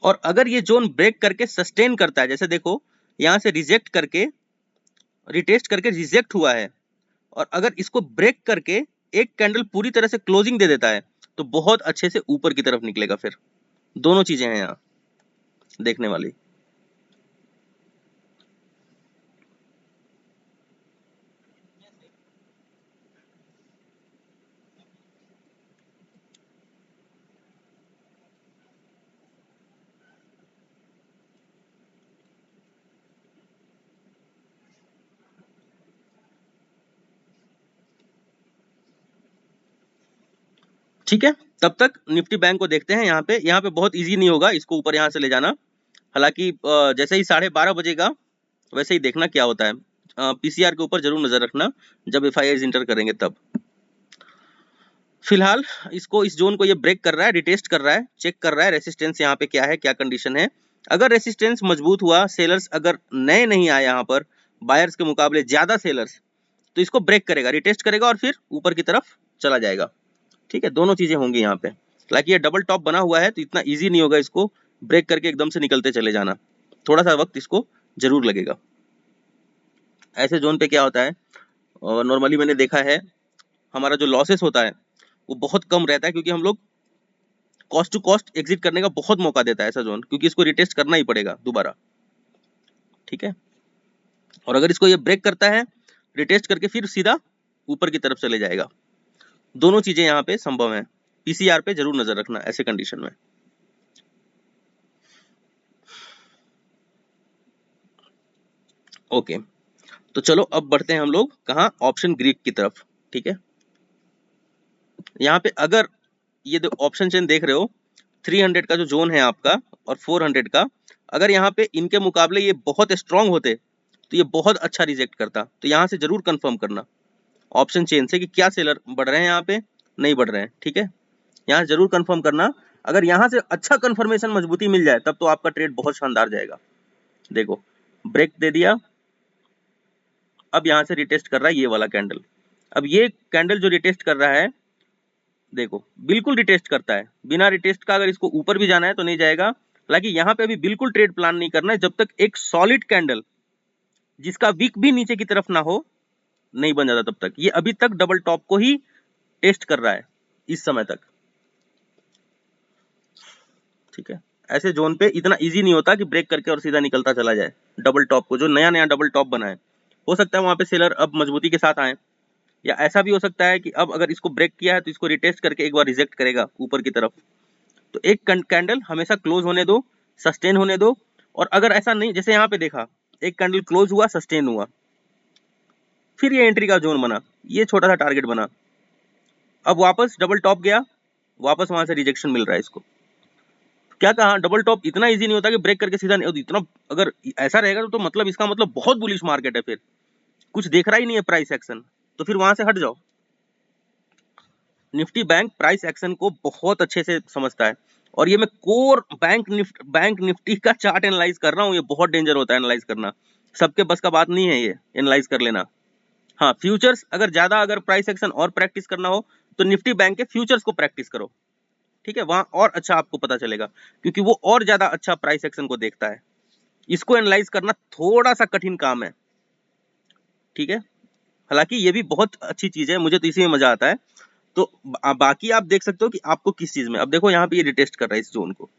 और अगर ये जोन ब्रेक करके सस्टेन करता है, जैसे देखो यहां से रिजेक्ट करके रिटेस्ट करके रिजेक्ट हुआ है, और अगर इसको ब्रेक करके एक कैंडल पूरी तरह से क्लोजिंग दे देता है तो बहुत अच्छे से ऊपर की तरफ निकलेगा। फिर दोनों चीजें हैं यहाँ देखने वाली। ठीक है, तब तक निफ्टी बैंक को देखते हैं। यहाँ पे बहुत इजी नहीं होगा इसको ऊपर यहाँ से ले जाना। हालांकि जैसे ही 12:30 बजेगा वैसे ही देखना क्या होता है। पीसीआर के ऊपर जरूर नजर रखना जब एफआईआईज इंटर करेंगे तब। फिलहाल इसको, इस जोन को ये ब्रेक कर रहा है, रिटेस्ट कर रहा है, चेक कर रहा है रेसिस्टेंस यहाँ पे क्या है, क्या कंडीशन है। अगर रेसिस्टेंस मजबूत हुआ, सेलर्स अगर नए नहीं आए यहाँ पर, बायर्स के मुकाबले ज्यादा सेलर्स, तो इसको ब्रेक करेगा, रिटेस्ट करेगा और फिर ऊपर की तरफ चला जाएगा। ठीक है, दोनों चीजें होंगी यहाँ पे। हालांकि ये डबल टॉप बना हुआ है तो इतना इजी नहीं होगा इसको ब्रेक करके एकदम से निकलते चले जाना, थोड़ा सा वक्त इसको जरूर लगेगा। ऐसे जोन पे क्या होता है, और नॉर्मली मैंने देखा है हमारा जो लॉसेस होता है वो बहुत कम रहता है, क्योंकि हम लोग कॉस्ट टू कॉस्ट एग्जिट करने का बहुत मौका देता है ऐसा जोन, क्योंकि इसको रिटेस्ट करना ही पड़ेगा दोबारा। ठीक है, और अगर इसको ये ब्रेक करता है, रिटेस्ट करके फिर सीधा ऊपर की तरफ चले जाएगा। दोनों चीजें यहाँ पे संभव है। पीसीआर पे जरूर नजर रखना ऐसे कंडीशन में। ओके, तो चलो अब बढ़ते हैं हम लोग कहाँ, ऑप्शन ग्रीक की तरफ। ठीक है, यहाँ पे अगर ये ऑप्शन चेन देख रहे हो, 300 का जो जोन है आपका और 400 का, अगर यहाँ पे इनके मुकाबले ये बहुत स्ट्रांग होते तो ये बहुत अच्छा रिजेक्ट करता। तो यहाँ से जरूर कंफर्म करना ऑप्शन चेन से कि क्या सेलर बढ़ रहे हैं यहाँ पे, नहीं बढ़ रहे हैं। ठीक है, यहाँ जरूर कंफर्म करना। अगर यहाँ से अच्छा कंफर्मेशन मजबूती मिल जाए तब तो आपका ट्रेड बहुत शानदार जाएगा। देखो ब्रेक दे दिया, अब यहाँ से रिटेस्ट कर रहा है ये वाला कैंडल। अब ये कैंडल जो रिटेस्ट कर रहा है, देखो बिल्कुल रिटेस्ट करता है, बिना रिटेस्ट का अगर इसको ऊपर भी जाना है तो नहीं जाएगा। हालांकि यहाँ पे अभी बिल्कुल ट्रेड प्लान नहीं करना है जब तक एक सॉलिड कैंडल जिसका विक भी नीचे की तरफ ना हो नहीं बन जाता तब तक। ये अभी तक डबल टॉप को ही टेस्ट कर रहा है इस समय तक। ठीक है, ऐसे जोन पे इतना इजी नहीं होता कि ब्रेक करके और सीधा निकलता चला जाए डबल टॉप को। जो नया नया डबल टॉप बना है, हो सकता है वहां पे सेलर अब मजबूती के साथ आए, या ऐसा भी हो सकता है कि अब अगर इसको ब्रेक किया है तो इसको रिटेस्ट करके एक बार रिजेक्ट करेगा ऊपर की तरफ। तो एक कैंडल हमेशा क्लोज होने दो, सस्टेन होने दो। और अगर ऐसा नहीं, जैसे यहाँ पे देखा एक कैंडल क्लोज हुआ, सस्टेन हुआ, फिर ये एंट्री का जोन बना, ये छोटा सा टारगेट बना, अब वापस डबल टॉप गया, वापस वहां से रिजेक्शन मिल रहा है इसको। क्या कहा, डबल टॉप इतना इजी नहीं होता कि ब्रेक करके सीधा नहीं, इतना अगर ऐसा रहेगा तो मतलब इसका मतलब बहुत बुलिश मार्केट है, फिर कुछ देख रहा ही नहीं है प्राइस एक्शन, तो फिर वहां से हट जाओ। निफ्टी बैंक प्राइस एक्शन को बहुत अच्छे से समझता है, और ये मैं कोर बैंक निफ्टी का चार्ट एनालाइज कर रहा हूँ। ये बहुत डेंजर होता है एनालाइज करना, सबके बस का बात नहीं है ये एनालाइज कर लेना। हाँ, फ्यूचर्स अगर ज्यादा अगर प्राइस एक्शन और प्रैक्टिस करना हो तो निफ्टी बैंक के फ्यूचर्स को प्रैक्टिस करो। ठीक है, वहां और अच्छा आपको पता चलेगा, क्योंकि वो और ज्यादा अच्छा प्राइस एक्शन को देखता है। इसको एनालाइज करना थोड़ा सा कठिन काम है। ठीक है, हालांकि ये भी बहुत अच्छी चीज है, मुझे तो इसी में मजा आता है। तो बाकी आप देख सकते हो कि आपको किस चीज में। अब देखो यहाँ पे ये रिटेस्ट कर रहा है इस जोन को।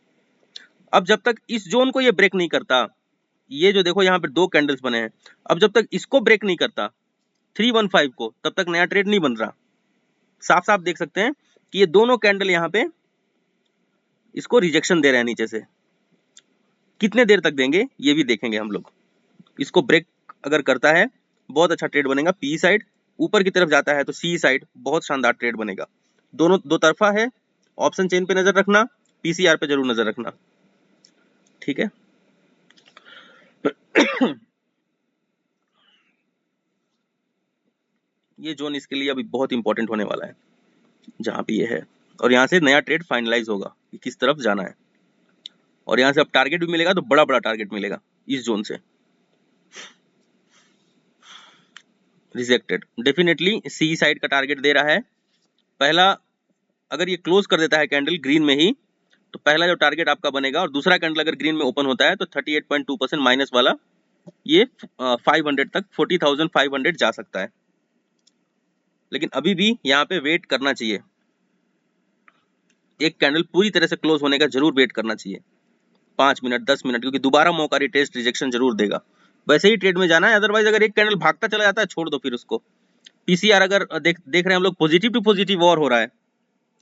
अब जब तक इस जोन को ये ब्रेक नहीं करता, ये जो देखो यहाँ पे दो कैंडल्स बने हैं, अब जब तक इसको ब्रेक नहीं करता 315 को, तब तक नया ट्रेड नहीं बन रहा। साफ साफ देख सकते हैं कि ये दोनों कैंडल यहाँ पे इसको रिजेक्शन दे रहे हैं नीचे से। कितने देर तक देंगे ये भी देखेंगे हम लोग। इसको ब्रेक अगर करता है बहुत अच्छा ट्रेड बनेगा पी साइड, ऊपर की तरफ जाता है तो सी साइड बहुत शानदार ट्रेड बनेगा। दोनों दो तरफा है। ऑप्शन चेन पे नजर रखना, पीसीआर पे जरूर नजर रखना। ठीक है, ये जोन इसके लिए अभी बहुत इंपॉर्टेंट होने वाला है जहां पे ये है, और यहाँ से नया ट्रेड फाइनलाइज होगा कि किस तरफ जाना है। और यहाँ से अब टारगेट भी मिलेगा तो बड़ा बड़ा टारगेट मिलेगा इस जोन से। रिजेक्टेड, डेफिनेटली सी साइड का टारगेट दे रहा है। पहला, अगर ये क्लोज कर देता है कैंडल ग्रीन में ही, तो पहला जो टारगेट आपका बनेगा और दूसरा कैंडल अगर ग्रीन में ओपन होता है तो 38.2% माइनस वाला ये 500 तक 40,500 जा सकता है। लेकिन अभी भी यहाँ पे वेट करना चाहिए, एक कैंडल पूरी तरह से क्लोज होने का जरूर वेट करना चाहिए, 5 मिनट 10 मिनट, क्योंकि दोबारा मौका रिटेस्ट रिजेक्शन जरूर देगा। वैसे ही ट्रेड में जाना है, अदरवाइज अगर एक कैंडल भागता चला जाता है छोड़ दो फिर उसको। पीसीआर अगर देख रहे हैं हम लोग पॉजिटिव टू पॉजिटिव वॉर हो रहा है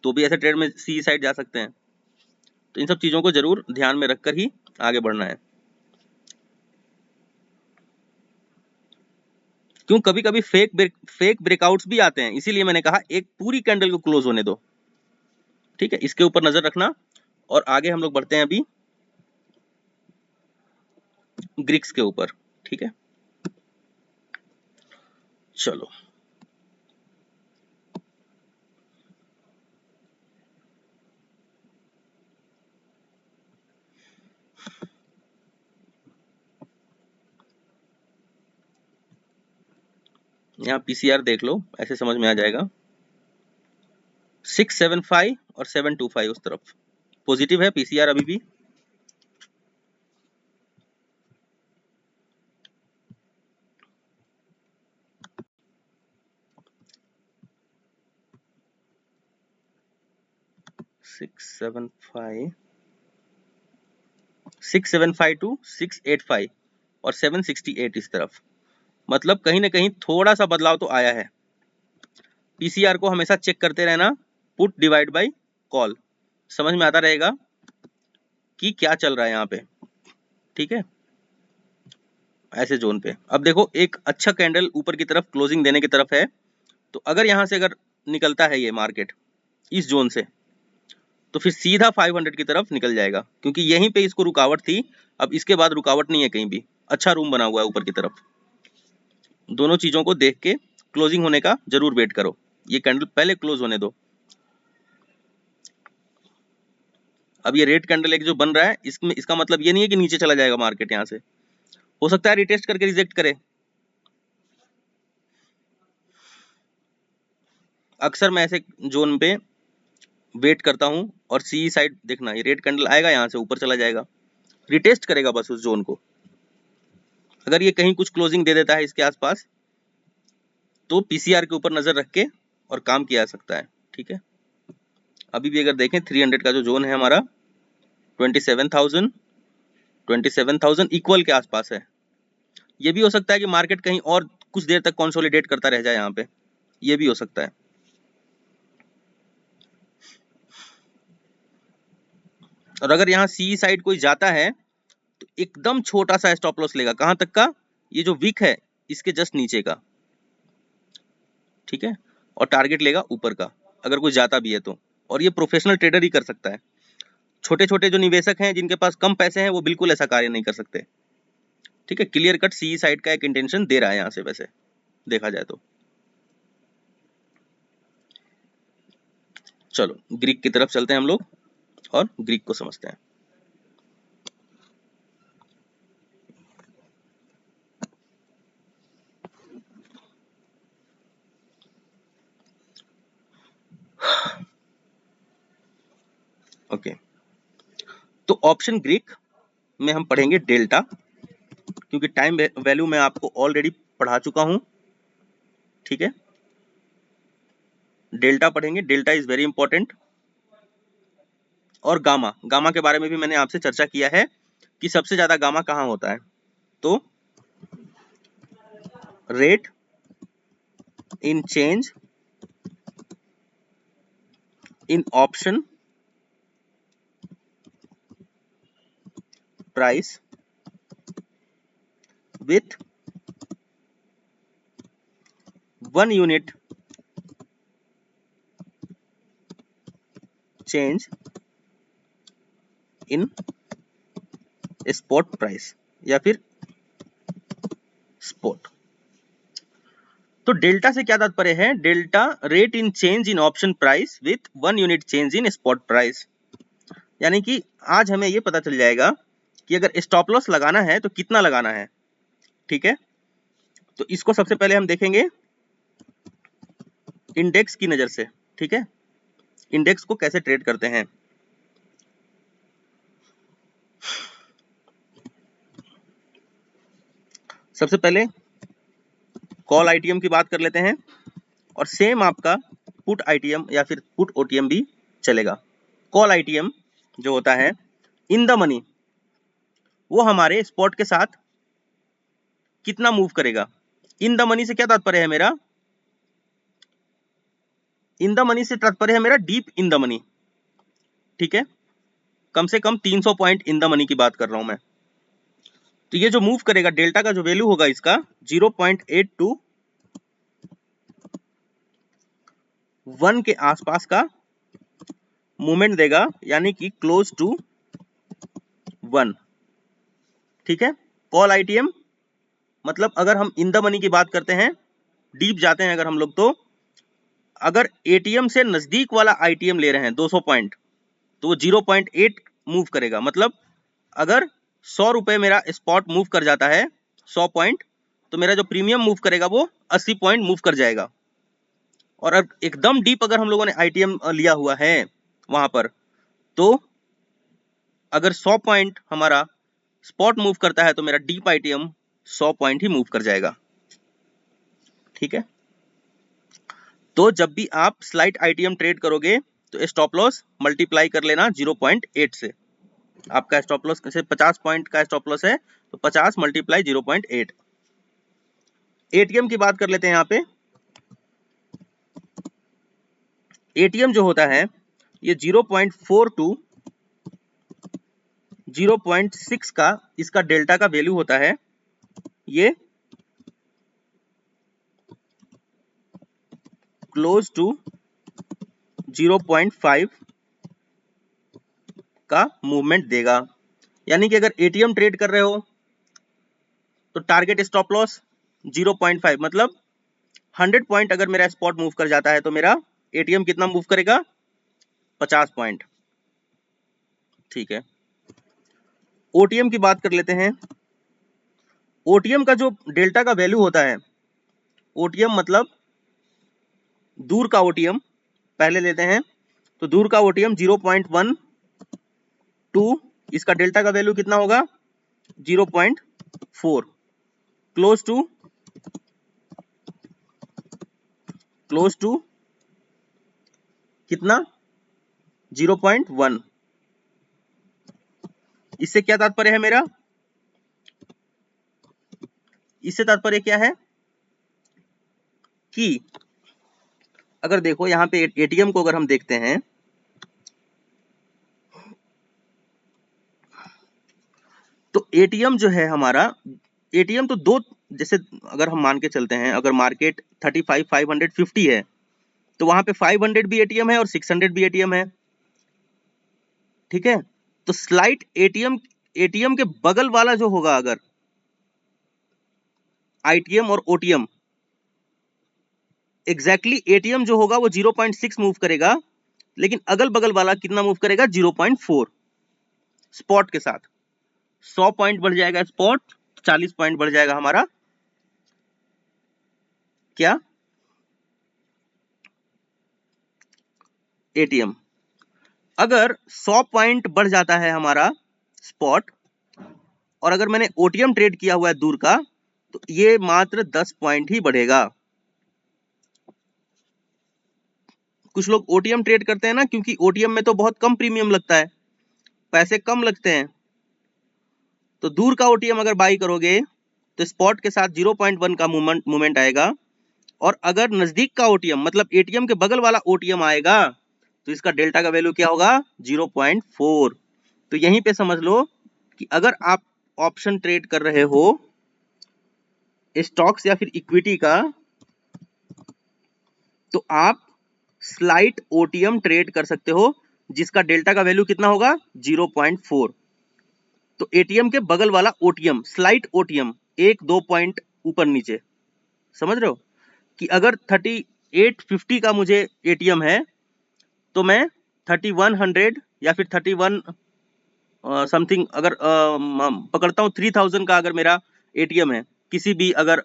तो भी ऐसे ट्रेड में सी साइड जा सकते हैं। तो इन सब चीजों को जरूर ध्यान में रखकर ही आगे बढ़ना है, क्यों कभी कभी फेक ब्रेकआउट्स भी आते हैं, इसीलिए मैंने कहा एक पूरी कैंडल को क्लोज होने दो। ठीक है, इसके ऊपर नजर रखना और आगे हम लोग बढ़ते हैं अभी ग्रिक्स के ऊपर। ठीक है, चलो यहाँ पीसीआर देख लो, ऐसे समझ में आ जाएगा। 675 और 725 उस तरफ पॉजिटिव है पीसीआर अभी भी। सिक्स सेवन फाइव टू 685 और 768 इस तरफ, मतलब कहीं ना कहीं थोड़ा सा बदलाव तो आया है। पीसीआर को हमेशा चेक करते रहना, पुट डिवाइड बाय कॉल, समझ में आता रहेगा कि क्या चल रहा है यहाँ पे। ठीक है, ऐसे जोन पे अब देखो एक अच्छा कैंडल ऊपर की तरफ क्लोजिंग देने की तरफ है, तो अगर यहाँ से अगर निकलता है ये मार्केट इस जोन से तो फिर सीधा 500 की तरफ निकल जाएगा, क्योंकि यहीं पे इसको रुकावट थी। अब इसके बाद रुकावट नहीं है कहीं भी, अच्छा रूम बना हुआ है ऊपर की तरफ। दोनों चीजों को देख के क्लोजिंग होने का जरूर वेट करो, ये कैंडल पहले क्लोज होने दो। अब ये रेड कैंडल एक जो बन रहा है इसमें इसका मतलब ये नहीं है कि नीचे चला जाएगा मार्केट, यहाँ से हो सकता है रिटेस्ट करके रिजेक्ट करे। अक्सर मैं ऐसे जोन पे वेट करता हूं और सी साइड देखना, ये रेड कैंडल आएगा यहाँ से ऊपर चला जाएगा, रिटेस्ट करेगा बस उस जोन को। अगर ये कहीं कुछ क्लोजिंग दे देता है इसके आसपास तो पीसीआर के ऊपर नजर रख के और काम किया जा सकता है। ठीक है, अभी भी अगर देखें 300 का जो जोन है हमारा 27,000 इक्वल के आसपास है। ये भी हो सकता है कि मार्केट कहीं और कुछ देर तक कंसोलिडेट करता रह जाए यहाँ पे, ये भी हो सकता है। और अगर यहाँ सी साइड कोई जाता है तो एकदम छोटा सा स्टॉप लॉस लेगा, कहां तक का, ये जो विक है इसके जस्ट नीचे का। ठीक है, और टारगेट लेगा ऊपर का अगर कोई जाता भी है तो, और ये प्रोफेशनल ट्रेडर ही कर सकता है। छोटे छोटे जो निवेशक हैं जिनके पास कम पैसे हैं वो बिल्कुल ऐसा कार्य नहीं कर सकते। ठीक है, क्लियर कट सी साइड का एक इंटेंशन दे रहा है यहाँ से, वैसे देखा जाए तो। चलो ग्रीक की तरफ चलते हैं हम लोग और ग्रीक को समझते हैं। ओके, तो ऑप्शन ग्रीक में हम पढ़ेंगे डेल्टा, क्योंकि टाइम वैल्यू मैं आपको ऑलरेडी पढ़ा चुका हूं। ठीक है, डेल्टा पढ़ेंगे, डेल्टा इज वेरी इंपॉर्टेंट। और गामा, गामा के बारे में भी मैंने आपसे चर्चा किया है कि सबसे ज्यादा गामा कहां होता है, तो rate in change in option price with 1 unit change in spot price या फिर स्पॉट। तो डेल्टा से क्या तात्पर्य है, delta rate in change in option price with 1 unit change in spot price. यानी कि आज हमें यह पता चल जाएगा कि अगर स्टॉप लॉस लगाना है तो कितना लगाना है। ठीक है, तो इसको सबसे पहले हम देखेंगे इंडेक्स की नजर से। ठीक है, इंडेक्स को कैसे ट्रेड करते हैं। सबसे पहले कॉल आईटीएम की बात कर लेते हैं और सेम आपका पुट आईटीएम या फिर पुट ओटीएम भी चलेगा। कॉल आईटीएम जो होता है इन द मनी, वो हमारे स्पॉट के साथ कितना मूव करेगा। इन द मनी से क्या तात्पर्य है मेरा? इन द मनी से तात्पर्य है मेरा डीप इन द मनी, ठीक है, कम से कम 300 पॉइंट इन द मनी की बात कर रहा हूं मैं। तो ये जो मूव करेगा, डेल्टा का जो वैल्यू होगा इसका 0.82 1 के आसपास का मूवमेंट देगा, यानी कि क्लोज टू 1, ठीक है। कॉल आईटीएम मतलब अगर हम इन द मनी की बात करते हैं, डीप जाते हैं अगर हम लोग, तो अगर एटीएम से नजदीक वाला आईटीएम ले रहे हैं 200 पॉइंट, तो वो 0.8 मूव करेगा। मतलब अगर 100 रुपए मेरा स्पॉट मूव कर जाता है 100 पॉइंट, तो मेरा जो प्रीमियम मूव करेगा वो 80 पॉइंट मूव कर जाएगा। और अब एकदम डीप अगर हम लोगों ने आईटीएम लिया हुआ है वहां पर, तो अगर 100 पॉइंट हमारा स्पॉट मूव करता है तो मेरा डीप आईटीएम 100 पॉइंट ही मूव कर जाएगा, ठीक है। तो जब भी आप स्लाइट आईटीएम ट्रेड करोगे तो स्टॉप लॉस मल्टीप्लाई कर लेना 0.8 से। आपका स्टॉप लॉस से 50 पॉइंट का स्टॉप लॉस है, तो 50 मल्टीप्लाई 0.8। एटीएम की बात कर लेते हैं। यहाँ पे एटीएम जो होता है ये 0.4 टू 0.6 का इसका डेल्टा का वैल्यू होता है। ये क्लोज टू 0.5 का मूवमेंट देगा। यानी कि अगर एटीएम ट्रेड कर रहे हो तो टारगेट स्टॉप लॉस 0.5, मतलब 100 पॉइंट अगर मेरा स्पॉट मूव कर जाता है तो मेरा एटीएम कितना मूव करेगा? 50 पॉइंट, ठीक है। ओटीएम की बात कर लेते हैं। ओटीएम का जो डेल्टा का वैल्यू होता है, ओटीएम मतलब दूर का ओटीएम पहले लेते हैं, तो दूर का ओटीएम 0.12, इसका डेल्टा का वैल्यू कितना होगा? 0.4, क्लोज टू कितना? 0.1। इससे क्या तात्पर्य है मेरा? इससे तात्पर्य क्या है कि अगर देखो यहां पे एटीएम को अगर हम देखते हैं, तो एटीएम जो है हमारा, एटीएम तो दो, जैसे अगर हम मान के चलते हैं, अगर मार्केट 35 550 है तो वहां पे 500 भी एटीएम है और 600 भी एटीएम है, ठीक है। तो स्लाइट एटीएम के बगल वाला जो होगा, अगर आईटीएम और ओटीएम, एग्जैक्टली एटीएम जो होगा वो 0.6 मूव करेगा, लेकिन अगल बगल वाला कितना मूव करेगा? 0.4 स्पॉट के साथ। 100 पॉइंट बढ़ जाएगा स्पॉट, 40 पॉइंट बढ़ जाएगा हमारा क्या? एटीएम। अगर 100 पॉइंट बढ़ जाता है हमारा स्पॉट, और अगर मैंने ओटीएम ट्रेड किया हुआ है दूर का, तो ये मात्र 10 पॉइंट ही बढ़ेगा। कुछ लोग ओटीएम ट्रेड करते हैं ना, क्योंकि ओटीएम में तो बहुत कम प्रीमियम लगता है, पैसे कम लगते हैं। तो दूर का ओटीएम अगर बाई करोगे तो स्पॉट के साथ 0.1 का मूवमेंट आएगा, और अगर नजदीक का ओटीएम मतलब एटीएम के बगल वाला ओटीएम आएगा तो इसका डेल्टा का वैल्यू क्या होगा? 0.4। तो यहीं पे समझ लो कि अगर आप ऑप्शन ट्रेड कर रहे हो स्टॉक्स या फिर इक्विटी का, तो आप स्लाइट ओटीएम ट्रेड कर सकते हो, जिसका डेल्टा का वैल्यू कितना होगा? 0.4। तो एटीएम के बगल वाला ओटीएम, स्लाइट ओटीएम, 1-2 पॉइंट ऊपर नीचे, समझ रहे हो कि अगर 3850 का मुझे एटीएम है, तो मैं 3100 या फिर 31 समथिंग अगर पकड़ता हूं, 3000 का अगर मेरा एटीएम है, किसी भी अगर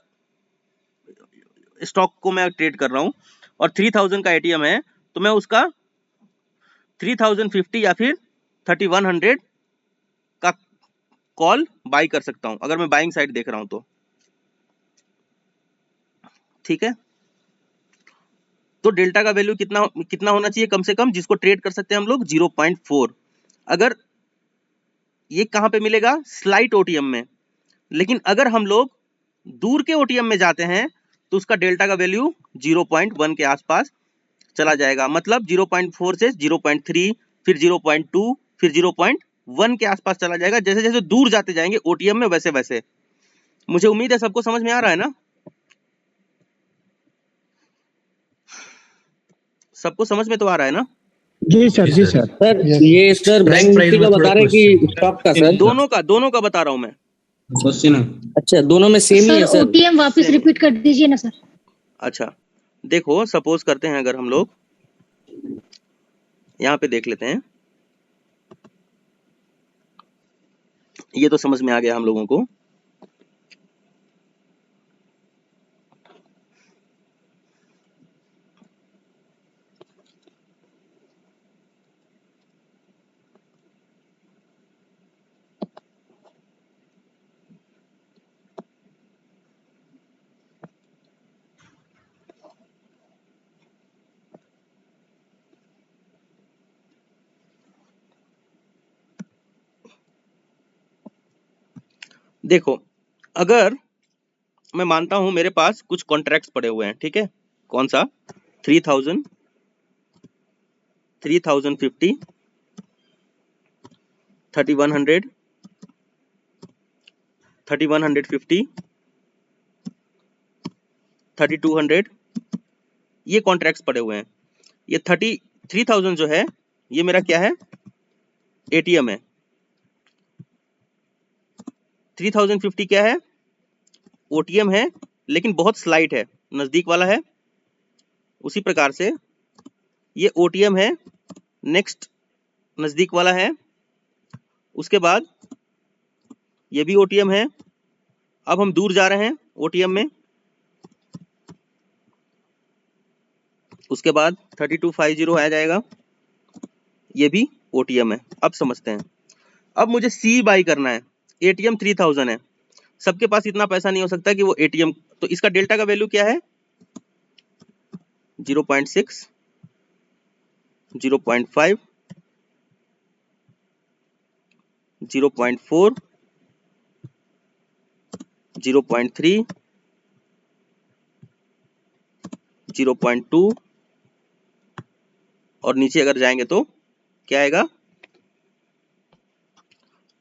स्टॉक को मैं ट्रेड कर रहा हूं और 3000 का एटीएम है, तो मैं उसका 3050 या फिर 3100 का कॉल बाई कर सकता हूं, अगर मैं बाइंग साइड देख रहा हूं तो, ठीक है, तो डेल्टा का वैल्यू कितना कितना होना चाहिए कम से कम, जिसको ट्रेड कर सकते हैं हम लोग 0.4। अगर ये कहां पे मिलेगा, स्लाइट ओटीएम में, लेकिन अगर हम लोग दूर के ओटीएम में जाते हैं तो उसका डेल्टा का वैल्यू 0.1 के आसपास चला जाएगा। मतलब 0.4 से 0.3, फिर 0.2, फिर 0.1 के आसपास चला जाएगा। जैसे जैसे दूर जाते जाएंगे ओटीएम में वैसे वैसे। मुझे उम्मीद है सबको समझ में आ रहा है ना, सबको समझ में तो आ रहा है ना? जी सर, जी सर। सर ये सर बैंक निफ्टी का बता रहे कि स्टॉक का सर, दोनों का बता रहा हूं मैं। क्वेश्चन है। अच्छा दोनों में सेम ही है सर। ओटीएम वापस रिपीट कर दीजिए ना सर। अच्छा देखो, सपोज करते हैं अगर हम लोग यहाँ पे देख लेते हैं, ये तो समझ में आ गया हम लोगों को। देखो, अगर मैं मानता हूं मेरे पास कुछ कॉन्ट्रैक्ट्स पड़े हुए हैं, ठीक है, कौन सा, 3000, 3050, 3100, 3150, 3200, ये कॉन्ट्रैक्ट्स पड़े हुए हैं। ये 3000 जो है ये मेरा क्या है, एटीएम है। 3050 क्या है, ओटीएम है, लेकिन बहुत स्लाइट है, नजदीक वाला है। उसी प्रकार से ये ओटीएम है, नेक्स्ट नजदीक वाला है। उसके बाद ये भी ओटीएम है। अब हम दूर जा रहे हैं ओटीएम में। उसके बाद 3250 आ जाएगा, ये भी ओटीएम है। अब समझते हैं, अब मुझे सी बाई करना है। एटीएम 3000 है, सबके पास इतना पैसा नहीं हो सकता कि वो एटीएम, तो इसका डेल्टा का वैल्यू क्या है, 0.6, 0.5, 0.4, 0.3, 0.2, और नीचे अगर जाएंगे तो क्या आएगा,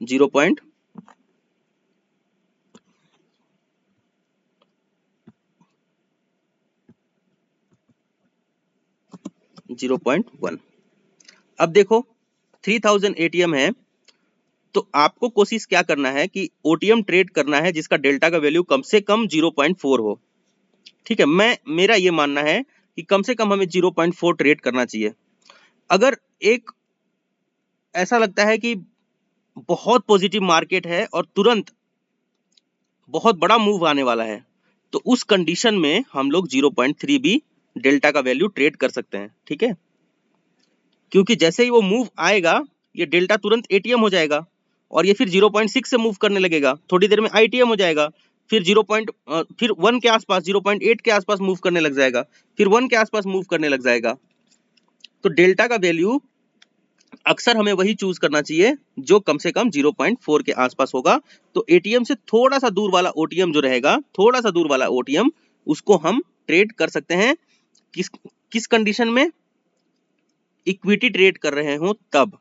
0.1। अब देखो 3000 एटीएम है, तो आपको कोशिश क्या करना है कि ओटीएम ट्रेड करना है जिसका डेल्टा का वैल्यू कम से कम 0.4 हो। ठीक है, मेरा ये मानना है कि कम से कम हमें 0.4 ट्रेड करना चाहिए। अगर एक ऐसा लगता है कि बहुत पॉजिटिव मार्केट है और तुरंत बहुत बड़ा मूव आने वाला है, तो उस कंडीशन में हम लोग 0.3 भी डेल्टा का वैल्यू ट्रेड कर सकते हैं। ठीक है, क्योंकि जैसे ही वो मूव आएगा ये डेल्टा तुरंत एटीएम हो जाएगा, और ये फिर 0.6 से मूव करने लगेगा, थोड़ी देर में आईटीएम हो जाएगा, फिर फिर 1 के आसपास, 0.8 के आसपास मूव करने लग जाएगा, फिर 1 के आसपास मूव करने लग जाएगा। तो डेल्टा का वैल्यू अक्सर हमें वही चूज करना चाहिए जो कम से कम 0.4 के आसपास होगा। तो एटीएम से थोड़ा सा दूर वाला ओटीएम जो रहेगा, थोड़ा सा दूर वाला ओटीएम, उसको हम ट्रेड कर सकते हैं। किस कंडीशन में, इक्विटी ट्रेड कर रहे हो तब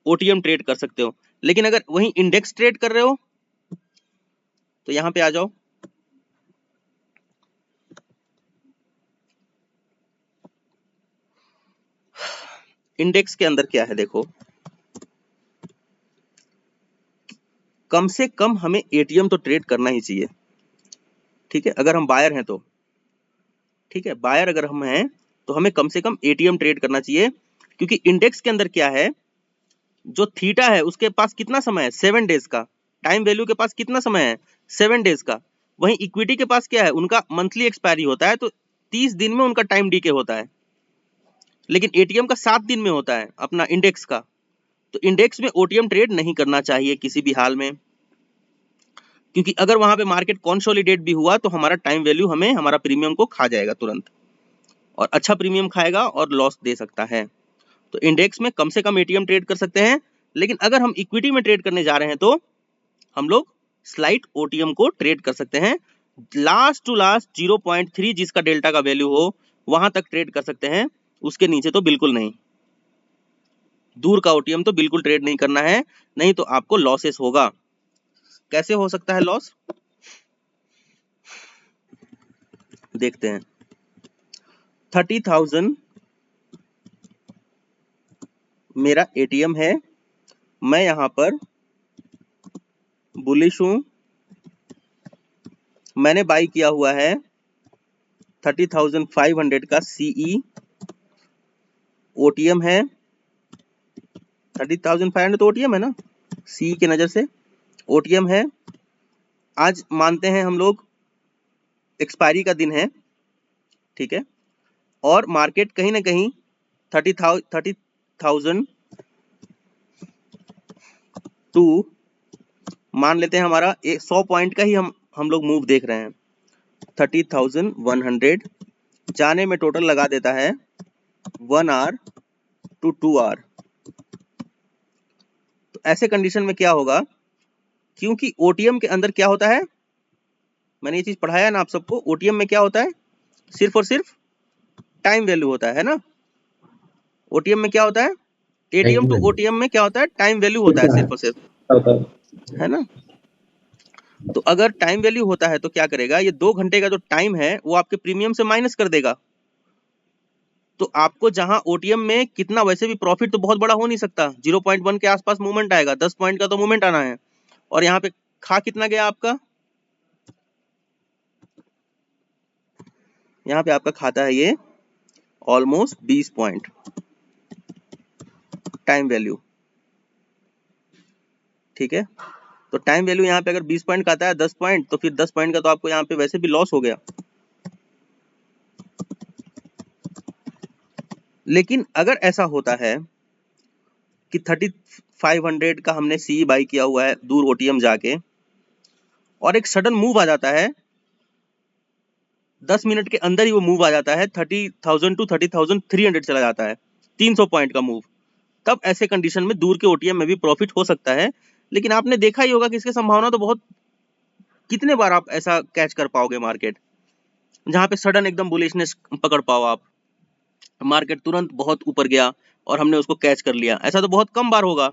ओटीएम ट्रेड कर सकते हो। लेकिन अगर वहीं इंडेक्स ट्रेड कर रहे हो तो यहां पे आ जाओ, इंडेक्स के अंदर क्या है देखो, कम से कम हमें एटीएम तो ट्रेड करना ही चाहिए। ठीक है, अगर हम बायर हैं तो, ठीक है, बायर अगर हम हैं तो हमें कम से कम एटीएम ट्रेड करना चाहिए, क्योंकि इंडेक्स के अंदर क्या है, जो थीटा है उसके पास कितना समय है, 7 डेज का टाइम वैल्यू, के पास कितना समय है, 7 डेज का। वहीं इक्विटी के पास क्या है, उनका मंथली एक्सपायरी होता है, तो 30 दिन में उनका टाइम डीके होता है। लेकिन एटीएम का 7 दिन में होता है अपना इंडेक्स का। तो इंडेक्स में ओटीएम ट्रेड नहीं करना चाहिए किसी भी हाल में। क्योंकि अगर वहां पे मार्केट कंसोलिडेट भी हुआ तो हमारा टाइम वैल्यू हमें हमारा प्रीमियम को खा जाएगा तुरंत, और अच्छा प्रीमियम खाएगा और लॉस दे सकता है। तो इंडेक्स में कम से कम एटीएम ट्रेड कर सकते हैं, लेकिन अगर हम इक्विटी में ट्रेड करने जा रहे हैं तो हम लोग स्लाइट ओटीएम को ट्रेड कर सकते हैं। लास्ट टू लास्ट 0.3 जिसका डेल्टा का वैल्यू हो वहां तक ट्रेड कर सकते हैं, उसके नीचे तो बिल्कुल नहीं। दूर का ओटीएम तो बिल्कुल ट्रेड नहीं करना है, नहीं तो आपको लॉसेस होगा। कैसे हो सकता है लॉस, देखते हैं। 30,000 मेरा एटीएम है, मैं यहां पर बुलिश हूं, मैंने बाई किया हुआ है 30,500 का सीई ओटीएम है। 30,500 तो ओटीएम है ना, सीई की नजर से ओटीएम है। आज मानते हैं हम लोग एक्सपायरी का दिन है, ठीक है, और मार्केट कहीं ना कहीं 30,000 टू मान लेते हैं हमारा 100 पॉइंट का ही हम लोग मूव देख रहे हैं। 30,100 जाने में टोटल लगा देता है 1 आवर टू 2 आवर। तो ऐसे कंडीशन में क्या होगा, क्योंकि ओटीएम के अंदर क्या होता है, मैंने ये चीज पढ़ाया ना आप सबको, ओटीएम में क्या होता है, सिर्फ और सिर्फ टाइम वैल्यू होता है ना। ओटीएम में क्या होता है, एटीएम टू ओटीएम में क्या होता है, टाइम वैल्यू होता है सिर्फ और सिर्फ, है ना। तो अगर टाइम वैल्यू होता है तो क्या करेगा, ये 2 घंटे का जो टाइम है वो आपके प्रीमियम से माइनस कर देगा। तो आपको जहां ओटीएम में कितना, वैसे भी प्रॉफिट तो बहुत बड़ा हो नहीं सकता, 0.1 के आसपास मूवमेंट आएगा, 10 पॉइंट का तो मूवमेंट आना है, और यहाँ पे खा कितना गया आपका, यहाँ पे आपका खाता है ये ऑलमोस्ट 20 पॉइंट टाइम वैल्यू, ठीक है। तो टाइम वैल्यू यहाँ पे अगर 20 पॉइंट का आता है 10 पॉइंट, तो फिर 10 पॉइंट का तो आपको यहाँ पे वैसे भी लॉस हो गया। लेकिन अगर ऐसा होता है कि 3500 का हमने सी बाई किया हुआ है दूर ओटीएम जाके, और एक सडन मूव आ जाता है, 10 मिनट के अंदर ही वो मूव आ जाता है 30,000 टू 30,300 चला जाता है, 300 पॉइंट का मूव, तब ऐसे कंडीशन में दूर के ओटीएम में भी प्रॉफिट हो सकता है। लेकिन आपने देखा ही होगा कि इसकी संभावना तो बहुत, कितने बार आप ऐसा कैच कर पाओगे मार्केट जहां पे सडन एकदम बुलिशनेस पकड़ पाओ आप, मार्केट तुरंत बहुत ऊपर गया और हमने उसको कैच कर लिया, ऐसा तो बहुत कम बार होगा।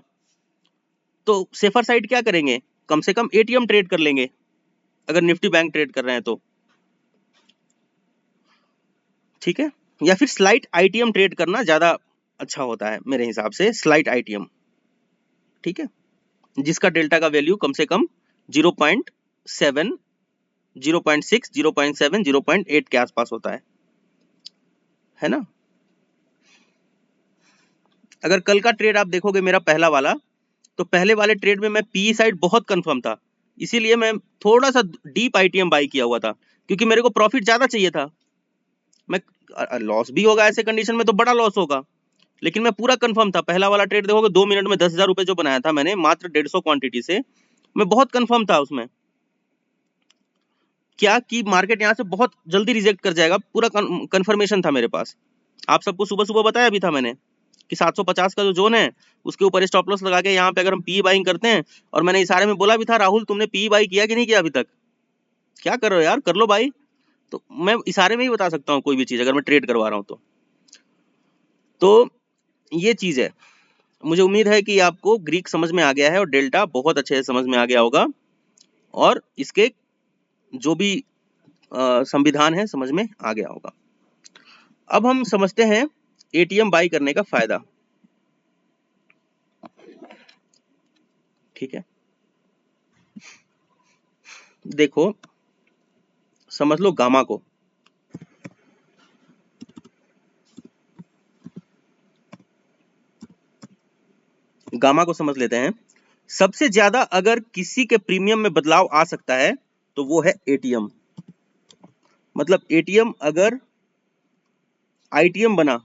तो सेफर साइड क्या करेंगे, कम से कम एटीएम ट्रेड कर लेंगे अगर निफ्टी बैंक ट्रेड कर रहे हैं तो, ठीक है, या फिर स्लाइट आईटीएम ट्रेड करना ज्यादा अच्छा होता है मेरे हिसाब से, स्लाइट आईटीएम, ठीक है, जिसका डेल्टा का वैल्यू कम से कम 0.7, 0.6, 0.7, 0.8 के आसपास होता है ना। अगर कल का ट्रेड आप देखोगे मेरा पहला वाला, तो पहले वाले ट्रेड में मैं पीई साइड बहुत कंफर्म था, इसीलिए मैं थोड़ा सा डीप आईटीएम बाई किया हुआ था, क्योंकि मेरे को प्रॉफिट ज्यादा चाहिए था। मैं लॉस भी होगा ऐसे कंडीशन में, तो बड़ा लॉस होगा, लेकिन मैं पूरा कंफर्म था। पहला वाला ट्रेड देखोगे 2 मिनट में 10,000 रुपए जो बनाया था मैंने मात्र 150 क्वांटिटी से, मैं बहुत कंफर्म था उसमें, क्या कि मार्केट यहाँ से बहुत जल्दी रिजेक्ट कर जाएगा, पूरा कंफर्मेशन था मेरे पास। आप सबको सुबह सुबह बताया भी था मैंने कि 750 का जो जोन है उसके ऊपर स्टॉप लॉस लगा के यहाँ पे अगर हम पी बाइंग करते हैं, और मैंने इशारे में बोला भी था, राहुल तुमने पी बाई किया कि नहीं किया अभी तक, क्या कर रहे हो यार, कर लो भाई। तो मैं इशारे में ही बता सकता हूँ कोई भी चीज अगर मैं ट्रेड करवा रहा हूँ तो ये चीज है। मुझे उम्मीद है कि आपको ग्रीक समझ में आ गया है और डेल्टा बहुत अच्छे से समझ में आ गया होगा, और इसके जो भी संविधान है समझ में आ गया होगा। अब हम समझते हैं एटीएम बाई करने का फायदा, ठीक है। देखो समझ लो गामा को, गामा को समझ लेते हैं। सबसे ज्यादा अगर किसी के प्रीमियम में बदलाव आ सकता है तो वो है एटीएम। मतलब एटीएम अगर आईटीएम बना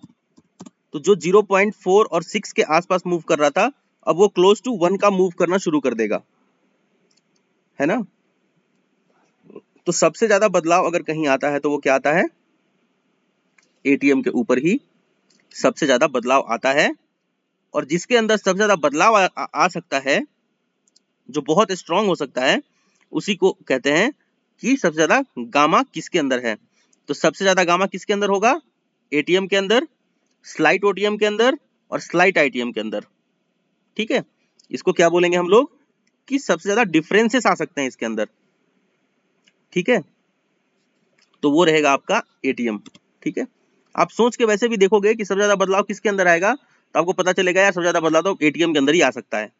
तो जो 0.4 और 6 के आसपास मूव कर रहा था, अब वो क्लोज टू 1 का मूव करना शुरू कर देगा, है ना। तो सबसे ज्यादा बदलाव अगर कहीं आता है तो वो क्या आता है, एटीएम के ऊपर ही सबसे ज्यादा बदलाव आता है। और जिसके अंदर सबसे ज्यादा बदलाव आ सकता है, जो बहुत स्ट्रांग हो सकता है, उसी को कहते हैं कि सबसे ज्यादा गामा किसके अंदर है। तो सबसे ज्यादा गामा किसके अंदर होगा, एटीएम के अंदर, स्लाइट ओटीएम के अंदर और स्लाइट आईटीएम के अंदर। ठीक है, इसको क्या बोलेंगे हम लोग कि सबसे ज्यादा डिफरेंसेस आ सकते हैं इसके अंदर। ठीक है, तो वो रहेगा आपका एटीएम। ठीक है, आप सोच के वैसे भी देखोगे कि सबसे ज्यादा बदलाव किसके अंदर आएगा, तो आपको पता चलेगा यार सबसे ज्यादा बदलाव तो एटीएम के अंदर ही आ सकता है।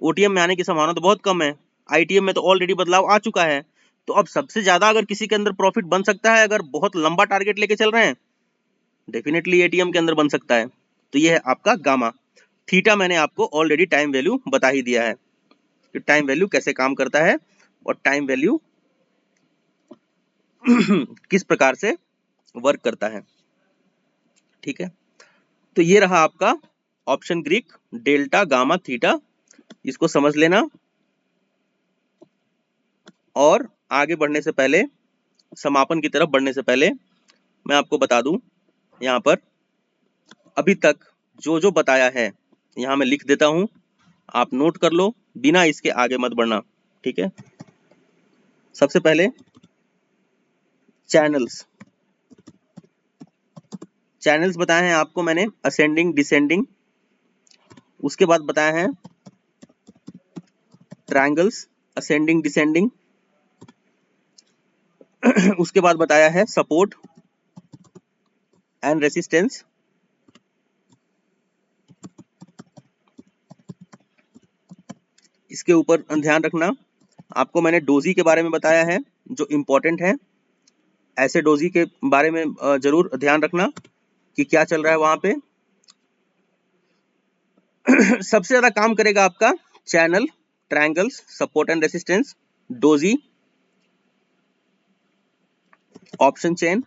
ओटीएम में आने की संभावना तो बहुत कम है, आईटीएम में तो ऑलरेडी बदलाव आ चुका है। तो अब सबसे ज्यादा अगर किसी के अंदर प्रॉफिट बन सकता है, अगर बहुत लंबा टारगेट लेके चल रहे हैं, डेफिनेटली एटीएम के अंदर बन सकता है। तो ये है आपका गामा। थीटा मैंने आपको ऑलरेडी टाइम वैल्यू बता ही दिया है कि टाइम वैल्यू कैसे काम करता है और टाइम वैल्यू किस प्रकार से वर्क करता है। ठीक है, तो ये रहा आपका option Greek, delta, gamma, theta, इसको समझ लेना। और आगे बढ़ने से पहले, समापन की तरफ बढ़ने से पहले मैं आपको बता दूं, यहाँ पर अभी तक जो जो बताया है यहाँ मैं लिख देता हूं, आप नोट कर लो, बिना इसके आगे मत बढ़ना। ठीक है, सबसे पहले चैनल्स, चैनल्स बताए हैं आपको मैंने, असेंडिंग, डिसेंडिंग। उसके बाद बताया है ट्रायंगल्स, असेंडिंग, डिसेंडिंग। उसके बाद बताया है सपोर्ट एंड रेसिस्टेंस। इसके ऊपर ध्यान रखना, आपको मैंने डोजी के बारे में बताया है जो इंपॉर्टेंट है। ऐसे डोजी के बारे में जरूर ध्यान रखना कि क्या चल रहा है वहां पे। सबसे ज्यादा काम करेगा आपका channel, triangles, support and resistance, doji, option chain,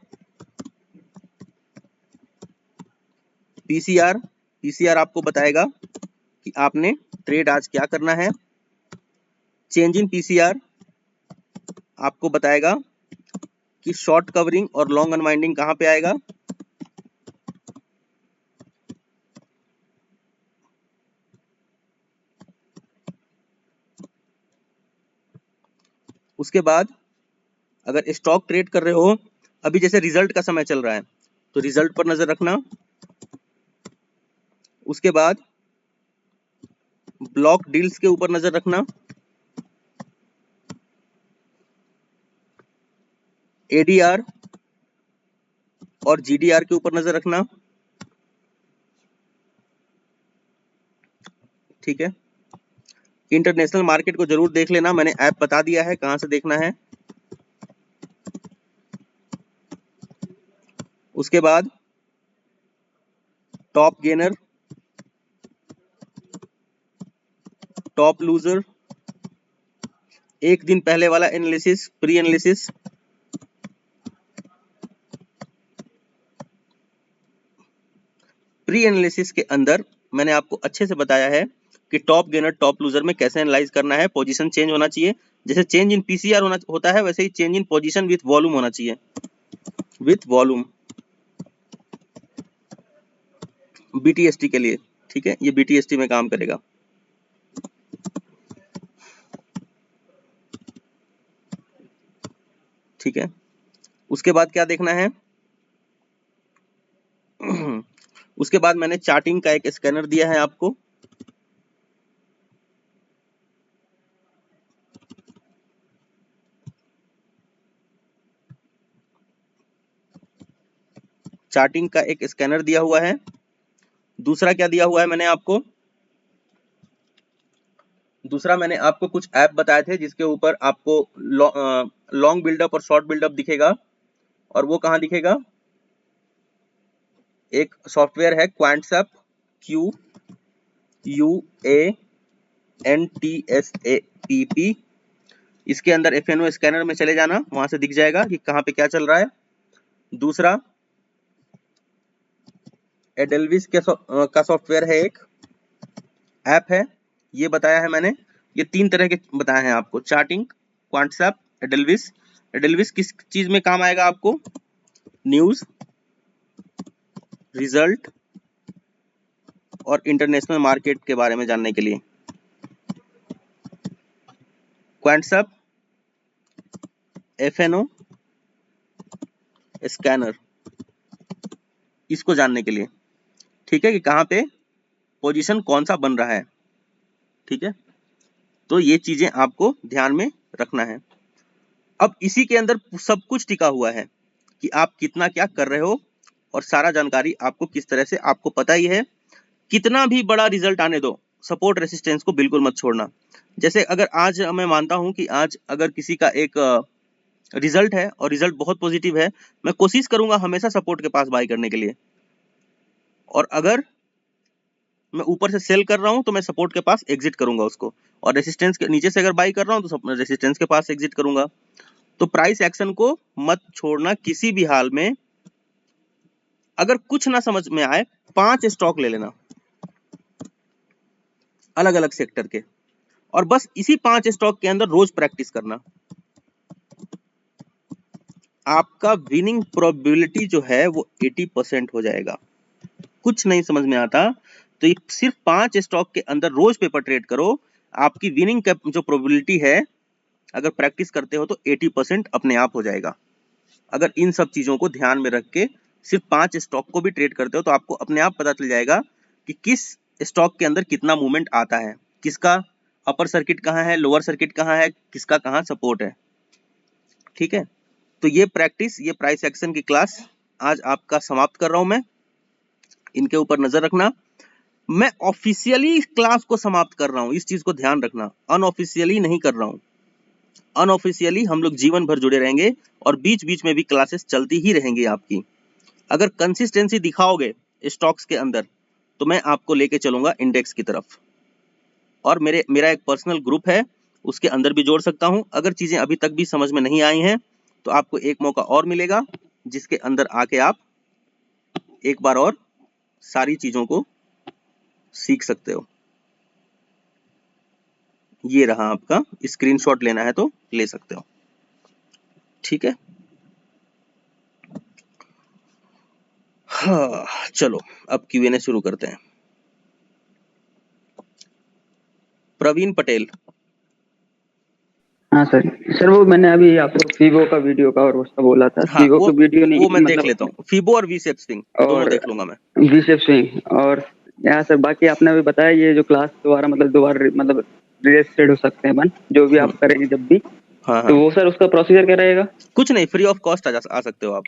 PCR. PCR आपको बताएगा कि आपने ट्रेड आज क्या करना है। चेंज इन पीसीआर आपको बताएगा कि शॉर्ट कवरिंग और लॉन्ग अनवाइंडिंग कहां पे आएगा। उसके बाद अगर स्टॉक ट्रेड कर रहे हो, अभी जैसे रिजल्ट का समय चल रहा है तो रिजल्ट पर नजर रखना। उसके बाद ब्लॉक डील्स के ऊपर नजर रखना, एडीआर और जीडीआर के ऊपर नजर रखना। ठीक है, इंटरनेशनल मार्केट को जरूर देख लेना, मैंने ऐप बता दिया है कहां से देखना है। उसके बाद टॉप गेनर, टॉप लूजर, एक दिन पहले वाला analysis, pre analysis. Pre analysis के अंदर मैंने आपको अच्छे से बताया है कि टॉप गेनर, टॉप लूजर में कैसे एनालाइज करना है। पोजीशन चेंज होना चाहिए, जैसे चेंज इन पीसीआर होता है वैसे ही change in position with volume होना चाहिए, विथ वॉल्यूम, बीटीएसटी के लिए। ठीक है, ये बीटीएसटी में काम करेगा। ठीक है, उसके बाद क्या देखना है, उसके बाद मैंने चार्टिंग का एक स्कैनर दिया है आपको। चार्टिंग का एक स्कैनर दिया हुआ है। दूसरा क्या दिया हुआ है मैंने आपको, दूसरा मैंने आपको कुछ ऐप बताए थे जिसके ऊपर आपको लॉन्ग बिल्डअप और शॉर्ट बिल्डअप दिखेगा। और वो कहाँ दिखेगा, एक सॉफ्टवेयर है क्वांटसैप, QUANTSAPP। इसके अंदर FNO स्कैनर में चले जाना, वहां से दिख जाएगा कि कहाँ पे क्या चल रहा है। दूसरा एडेल्विस का सॉफ्टवेयर है, एक ऐप है, ये बताया है मैंने। ये तीन तरह के बताए हैं आपको, चार्टिंग, क्वांटसैप, एडेल्विस। एडेल्विस किस चीज में काम आएगा आपको? न्यूज, रिजल्ट और इंटरनेशनल मार्केट के बारे में जानने के लिए। क्वांटसप, एफएनओ, स्कैनर, इसको जानने के लिए, ठीक है, कि कहाँ पे पोजीशन कौन सा बन रहा है, ठीक है। तो ये चीजें आपको ध्यान में रखना है। अब इसी के अंदर सब कुछ टिका हुआ है कि आप कितना क्या कर रहे हो, और सारा जानकारी आपको किस तरह से, आपको पता ही है। कितना भी बड़ा रिजल्ट आने दो, सपोर्ट रेसिस्टेंस को बिल्कुल मत छोड़ना। जैसे अगर आज मैं मानता हूं कि आज अगर किसी का एक रिजल्ट है और रिजल्ट बहुत पॉजिटिव है, मैं कोशिश करूंगा हमेशा सपोर्ट के पास बाई करने के लिए, और अगर मैं ऊपर से सेल कर रहा हूं तो मैं सपोर्ट के पास एग्जिट करूंगा उसको, और रेसिस्टेंस के नीचे से अगर बाई कर रहा हूं तो रेसिस्टेंस के पास एग्जिट करूंगा। तो प्राइस एक्शन को मत छोड़ना किसी भी हाल में। अगर कुछ ना समझ में आए, 5 स्टॉक ले लेना अलग अलग सेक्टर के, और बस इसी 5 स्टॉक के अंदर रोज प्रैक्टिस करना। आपका विनिंग प्रोबेबिलिटी जो है वो 80% हो जाएगा। कुछ नहीं समझ में आता तो ये सिर्फ 5 स्टॉक के अंदर रोज पेपर ट्रेड करो, आपकी विनिंग जो प्रोबेबिलिटी है, अगर प्रैक्टिस करते हो तो 80% अपने आप हो जाएगा। अगर इन सब चीजों को ध्यान में रख के सिर्फ 5 स्टॉक को भी ट्रेड करते हो तो आपको अपने आप पता चल जाएगा कि किस स्टॉक के अंदर कितना मूवमेंट आता है, किसका अपर सर्किट कहाँ है, लोअर सर्किट कहाँ है, किसका कहाँ सपोर्ट है, ठीक है। तो ये प्रैक्टिस, ये प्राइस एक्शन की क्लास आज आपका समाप्त कर रहा हूं मैं। इनके ऊपर नजर रखना। मैं ऑफिशियली क्लास को समाप्त कर रहा हूं, इस चीज को ध्यान रखना, अनऑफिशियली नहीं कर रहा हूं। अनऑफिशियली हम लोग जीवन भर जुड़े रहेंगे और बीच बीच में भी क्लासेस चलती ही रहेंगी आपकी। अगर कंसिस्टेंसी दिखाओगे स्टॉक्स के अंदर तो मैं आपको लेके चलूंगा इंडेक्स की तरफ, और मेरा एक पर्सनल ग्रुप है, उसके अंदर भी जोड़ सकता हूं। अगर चीजें अभी तक भी समझ में नहीं आई हैं तो आपको एक मौका और मिलेगा, जिसके अंदर आके आप एक बार और सारी चीजों को सीख सकते हो। ये रहा आपका, स्क्रीनशॉट लेना है तो ले सकते हो, ठीक है। हाँ, चलो अब Q&A शुरू करते हैं। प्रवीण पटेल। हाँ सर वो मैंने अभी आपको फीबो का वीडियो का और उसका बोला था। हाँ, फीबो का वीडियो नहीं, वो मैं देख मतलब लेता हूँ। फीबो और वी शेप स्विंग दोनों और देख लूंगा मैं। वी शेप स्विंग, और यहाँ सर बाकी आपने अभी बताया ये जो क्लास दोबारा मतलब रजिस्टर्ड हो सकते हैं जो भी आप करेंगे जब भी। हाँ तो वो सर उसका प्रोसीजर क्या रहेगा? कुछ नहीं, फ्री ऑफ कॉस्ट आ सकते हो आप।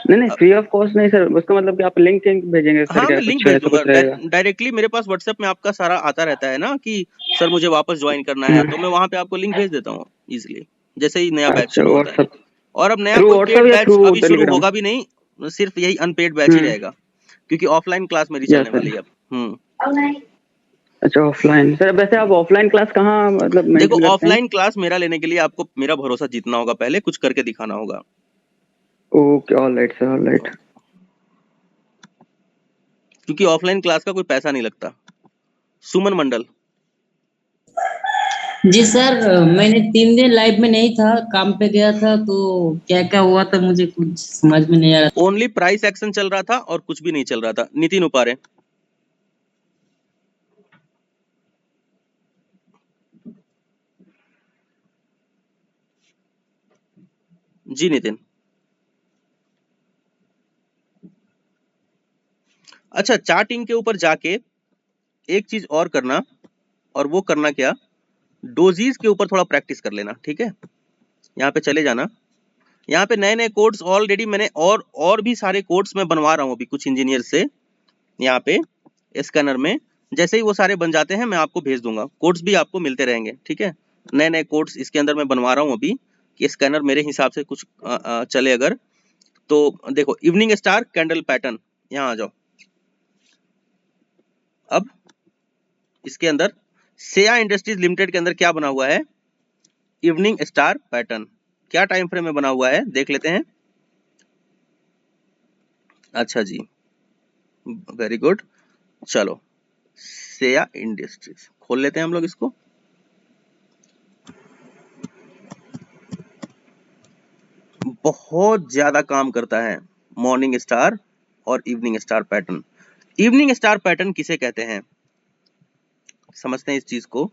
नहीं फ्री ऑफ कॉस्ट नहीं सर, उसका मतलब कि आप लिंक भेजेंगे सर? हाँ, क्या मैं लिंक कुछ भेज ऐसा दूंगा कुछ रहेगा? डायरेक्टली। मेरे पास व्हाट्सएप में आपका सारा आता रहता है ना कि सर मुझे वापस ज्वाइन करना है, तो मैं वहां पे आपको लिंक भेज देता हूँ इजीली, जैसे ही नया बैच शुरू होता है। और अब नया कोई पेड बैच अभी शुरू होगा भी नहीं, सिर्फ यही अनपेड बैच ही रहेगा, क्योंकि ऑफलाइन क्लास मेरी चलने वाली है अब। अच्छा ऑफलाइन सर, वैसे आप ऑफलाइन क्लास कहाँ मतलब देखो, मेंटेन करते हैं? ऑफलाइन क्लास मेरा लेने के लिए आपको मेरा भरोसा जीतना होगा, पहले कुछ करके दिखाना होगा। Okay, alright sir, alright. क्योंकि ऑफलाइन क्लास का कोई पैसा नहीं लगता। सुमन मंडल। जी सर, मैंने 3 दिन लाइव में नहीं था, काम पे गया था, तो क्या क्या हुआ था मुझे कुछ समझ में नहीं आ रहा। ओनली प्राइस एक्शन चल रहा था और कुछ भी नहीं चल रहा था। नितिन उपारे। जी नितिन। अच्छा, चार्टिंग के ऊपर जाके एक चीज और करना, और वो करना क्या, डोजीज के ऊपर थोड़ा प्रैक्टिस कर लेना, ठीक है। यहाँ पे चले जाना, यहाँ पे नए नए कोड्स ऑलरेडी मैंने और भी सारे कोड्स मैं बनवा रहा हूँ अभी कुछ इंजीनियर से। यहाँ पे स्कैनर में जैसे ही वो सारे बन जाते हैं मैं आपको भेज दूंगा, कोड्स भी आपको मिलते रहेंगे, ठीक है। नए नए कोड्स इसके अंदर मैं बनवा रहा हूँ अभी, कि स्कैनर मेरे हिसाब से कुछ चले अगर तो। देखो, इवनिंग स्टार कैंडल पैटर्न, यहाँ आ जाओ। अब इसके अंदर सेया इंडस्ट्रीज लिमिटेड के अंदर क्या बना हुआ है, इवनिंग स्टार पैटर्न। क्या टाइम फ्रेम में बना हुआ है देख लेते हैं। अच्छा जी, वेरी गुड। चलो, सेया इंडस्ट्रीज खोल लेते हैं हम लोग इसको। बहुत ज्यादा काम करता है मॉर्निंग स्टार और evening star pattern. Evening star pattern किसे कहते हैं, समझते हैं इस चीज को।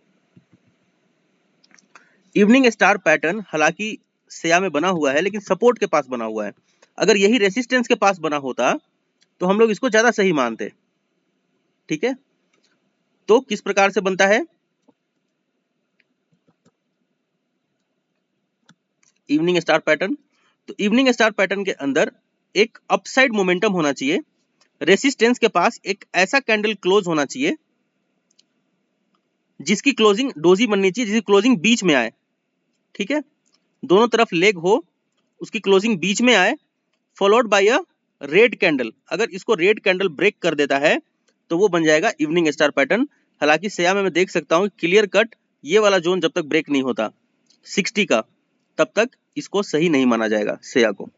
इवनिंग स्टार पैटर्न हालांकि सेया में बना हुआ है लेकिन सपोर्ट के पास बना हुआ है। अगर यही रेसिस्टेंस के पास बना होता तो हम लोग इसको ज्यादा सही मानते। ठीक है, तो किस प्रकार से बनता है इवनिंग स्टार पैटर्न? तो इवनिंग स्टार पैटर्न के अंदर एक अपसाइड मोमेंटम होना चाहिए, रेसिस्टेंस के पास एक ऐसा कैंडल क्लोज होना चाहिए जिसकी क्लोजिंग डोजी बननी चाहिए, जिसकी क्लोजिंग बीच में आए। ठीक है, दोनों तरफ लेग हो, उसकी क्लोजिंग बीच में आए, followed by a red candle. अगर इसको रेड कैंडल ब्रेक कर देता है तो वो बन जाएगा इवनिंग स्टार पैटर्न। हालांकि सेया में मैं देख सकता हूं क्लियर कट ये वाला जोन जब तक ब्रेक नहीं होता 60 का, तब तक इसको सही नहीं माना जाएगा सेया को।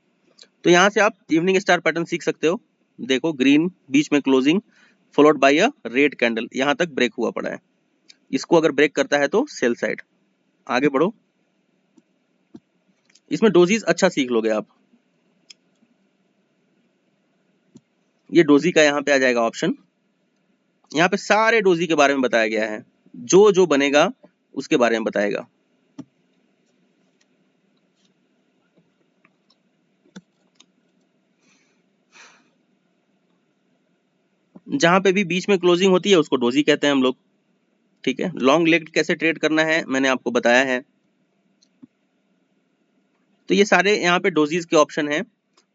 तो यहां से आप इवनिंग स्टार पैटर्न सीख सकते हो। देखो ग्रीन बीच में closing followed by a red candle, यहां तक ब्रेक हुआ पड़ा है। इसको अगर ब्रेक करता है तो सेल साइड। आगे बढ़ो, इसमें डोजीज अच्छा सीख लोगे आप। ये डोजी का यहाँ पे आ जाएगा ऑप्शन। यहाँ पे सारे डोजी के बारे में बताया गया है, जो जो बनेगा उसके बारे में बताएगा। जहां पे भी बीच में क्लोजिंग होती है उसको डोजी कहते हैं हम लोग। ठीक है, लॉन्ग लेग कैसे ट्रेड करना है मैंने आपको बताया है। तो ये सारे यहाँ पे डोजीज के ऑप्शन हैं।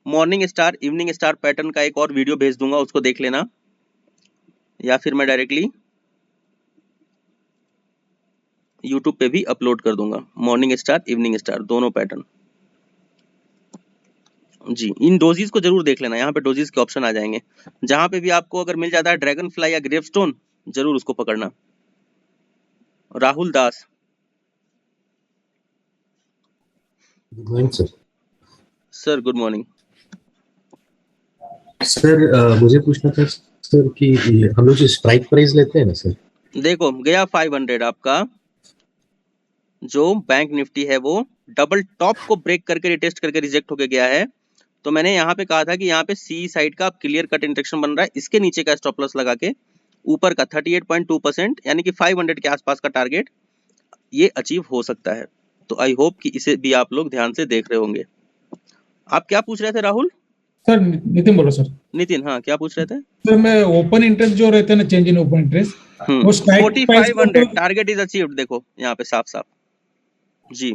Morning star evening star pattern का एक और वीडियो भेज दूंगा, उसको देख लेना, या फिर मैं डायरेक्टली यूट्यूब पे भी अपलोड कर दूंगा। मॉर्निंग स्टार इवनिंग स्टार दोनों पैटर्न जी। इन डोजीज को जरूर देख लेना, यहाँ पे डोजीज के ऑप्शन आ जाएंगे। जहां पे भी आपको अगर मिल जाता है ड्रैगन फ्लाई या ग्रेवस्टोन, जरूर उसको पकड़ना। Rahul Das, good morning sir. Sir good morning. Sir मुझे पूछना था सर कि हम लोग जो स्ट्राइक प्राइस लेते हैं ना सर, देखो गया 500 आपका, जो बैंक निफ्टी है वो डबल टॉप को ब्रेक करके रिटेस्ट करके रिजेक्ट होके गया है। तो मैंने यहाँ पे कहा था कि यहाँ पे सी साइड का क्लियर कट इंटरेक्शन बन रहा है, इसके नीचे का स्टॉप लॉस लगा के ऊपर का 38.2% यानी कि 500 के आसपास का टारगेट ये अचीव हो सकता है। तो आई होप कि इसे भी आप लोग ध्यान से देख रहे होंगे। आप क्या पूछ रहे थे राहुल? सर नितिन बोलो सर। नितिन, हाँ क्या पूछ रहे थे? सर मैं ओपन इंटरेस्ट जो रहते हैं ना, चेंज इन ओपन इंटरेस्ट वो strike price 4500 target is achieved. देखो यहाँ पे साफ साफ जी,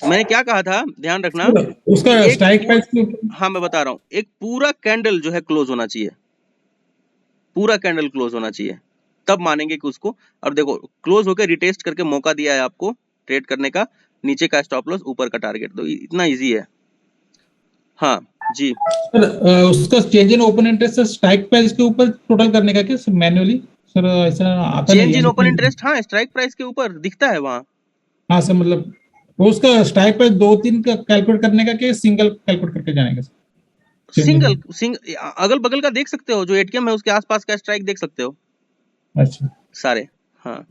मैंने क्या कहा था ध्यान रखना, उसका स्ट्राइक प्राइस। हाँ मैं बता रहा हूँ, एक पूरा कैंडल जो है क्लोज होना चाहिए, पूरा कैंडल क्लोज होना चाहिए, तब मानेंगे कि उसको। अब देखो क्लोज होकर रिटेस्ट करके मौका दिया है आपको ट्रेड करने का, नीचे का स्टॉप लॉस ऊपर का टारगेट, तो इतना इजी है। हाँ जी सर उसका change in open interest strike price के ऊपर टोटल करने का क्या मैन्युअली सर? ऐसा आता नहीं है चेंज इन ओपन इंटरेस्ट, हाँ स्ट्राइक प्राइस के ऊपर दिखता है वहाँ। हाँ सर, मतलब वो उसका स्ट्राइक प्राइस 2-3 का कैलकुलेट करने का कि सिंगल कैलकुलेट करके जाने का? सिंगल अगल बगल का देख सकते हो, जो एटीएम है उसके आसपास का स्ट्राइक देख सकते हो। अच्छा सारे, हाँ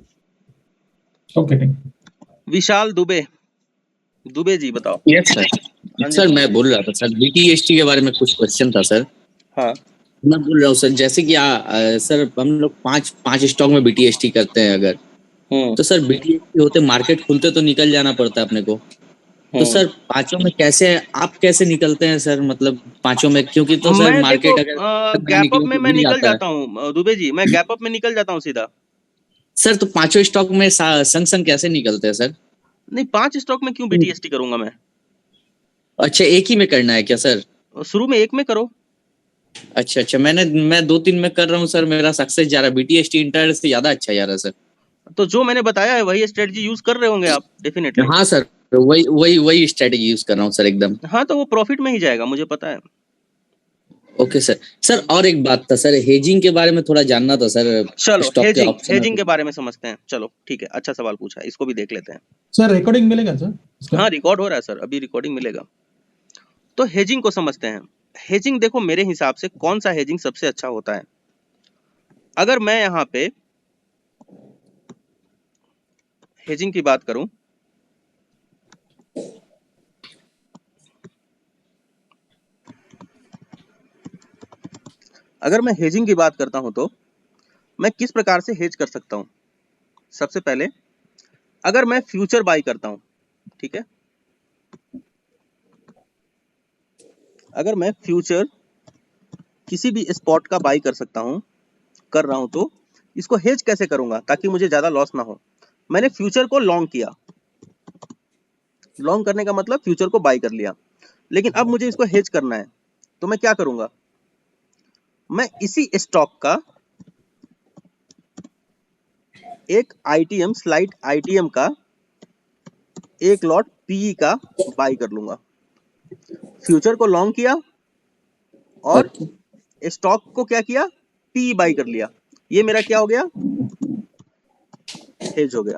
ओके थैंक यू। विशाल दुबे, दुबे जी बताओ। Yes sir. सर मैं बोल रहा था सर बीटीएसटी के बारे में कुछ क्वेश्चन था सर। हाँ मैं बोल रहा हूँ सर, जैसे कि सर हम लोग पांच स्टॉक में बीटीएसटी करते हैं अगर, तो सर बीटीएसटी होते मार्केट खुलते तो निकल जाना पड़ता है अपने को। तो सर पांचों में कैसे आप कैसे निकलते हैं सर, मतलब पांचों में? क्योंकि तो सर मार्केट अगर गैप अप में मैं निकल जाता हूँ दुबे जी, मैं गैप अप में निकल जाता हूँ सीधा। सर तो पांचों स्टॉक में संग संग कैसे निकलते हैं सर? नहीं 5 स्टॉक में क्यों बीटीएसटी करूंगा मैं? अच्छा एक ही में करना है क्या सर? शुरू में एक में करो। अच्छा मैं 2-3 में कर रहा हूँ सर, मेरा सक्सेस जा रहा है, बीटीएसटी इंटर से ज्यादा अच्छा जा रहा है सर। तो जो मैंने बताया है वही स्ट्रेटजी यूज कर रहे होंगे आप डेफिनेटली। हाँ सर वही स्ट्रेटजी यूज कर रहा हूँ सर एकदम। हाँ तो वो प्रॉफिट में ही जाएगा, मुझे पता है। ओके सर और एक बात था सर, हेजिंग के बारे में थोड़ा जानना था सर। चलो हेजिंग के बारे में समझते हैं। चलो ठीक है, अच्छा सवाल पूछा है, इसको भी देख लेते हैं। सर रिकॉर्डिंग मिलेगा सर? हाँ रिकॉर्ड हो रहा है सर, अभी रिकॉर्डिंग मिलेगा। तो हेजिंग को समझते हैं। हेजिंग देखो मेरे हिसाब से कौन सा हेजिंग सबसे अच्छा होता है। अगर मैं यहाँ पे हेजिंग की बात करूं अगर मैं हेजिंग की बात करता हूं तो मैं किस प्रकार से हेज कर सकता हूं? सबसे पहले अगर मैं फ्यूचर बाई करता हूं, ठीक है, अगर मैं फ्यूचर किसी भी स्पॉट का बाई कर रहा हूं तो इसको हेज कैसे करूंगा ताकि मुझे ज्यादा लॉस ना हो? मैंने फ्यूचर को लॉन्ग किया, लॉन्ग करने का मतलब फ्यूचर को बाई कर लिया, लेकिन अब मुझे इसको हेज करना है तो मैं क्या करूंगा? मैं इसी स्टॉक का एक आईटीएम, स्लाइट आईटीएम का एक लॉट पीई का बाई कर लूंगा। फ्यूचर को लॉन्ग किया और स्टॉक को क्या किया? पीई बाई कर लिया। ये मेरा क्या हो गया? हेज हो गया।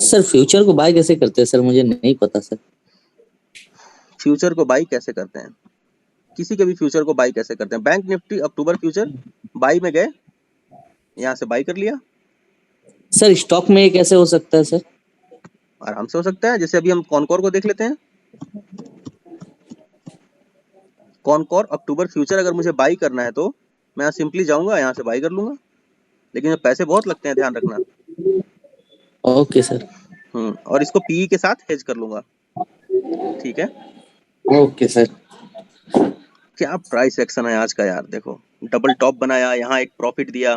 सर फ्यूचर को बाय कैसे करते हैं सर, मुझे नहीं पता सर। फ्यूचर को बाई कैसे करते हैं? किसी के भी फ्यूचर को बाई कैसे करते हैं? Bank Nifty October future by में गए, यहां से बाई कर लिया। सर स्टॉक में ये कैसे हो सकता है सर? आराम से हो सकता है। जैसे अभी हम कॉनकोर को देख लेते हैं। कॉनकोर अक्टूबर फ्यूचर अगर मुझे बाई करना है तो मैं यहाँ सिंपली जाऊंगा, यहाँ से बाई कर लूंगा, लेकिन पैसे बहुत लगते हैं, ध्यान रखना। Okay sir. और इसको पीई के साथ हेज कर लूंगा, ठीक है। Okay sir. क्या प्राइस एक्शन है आज का यार। देखो डबल टॉप बनाया, यहाँ एक प्रॉफिट दिया,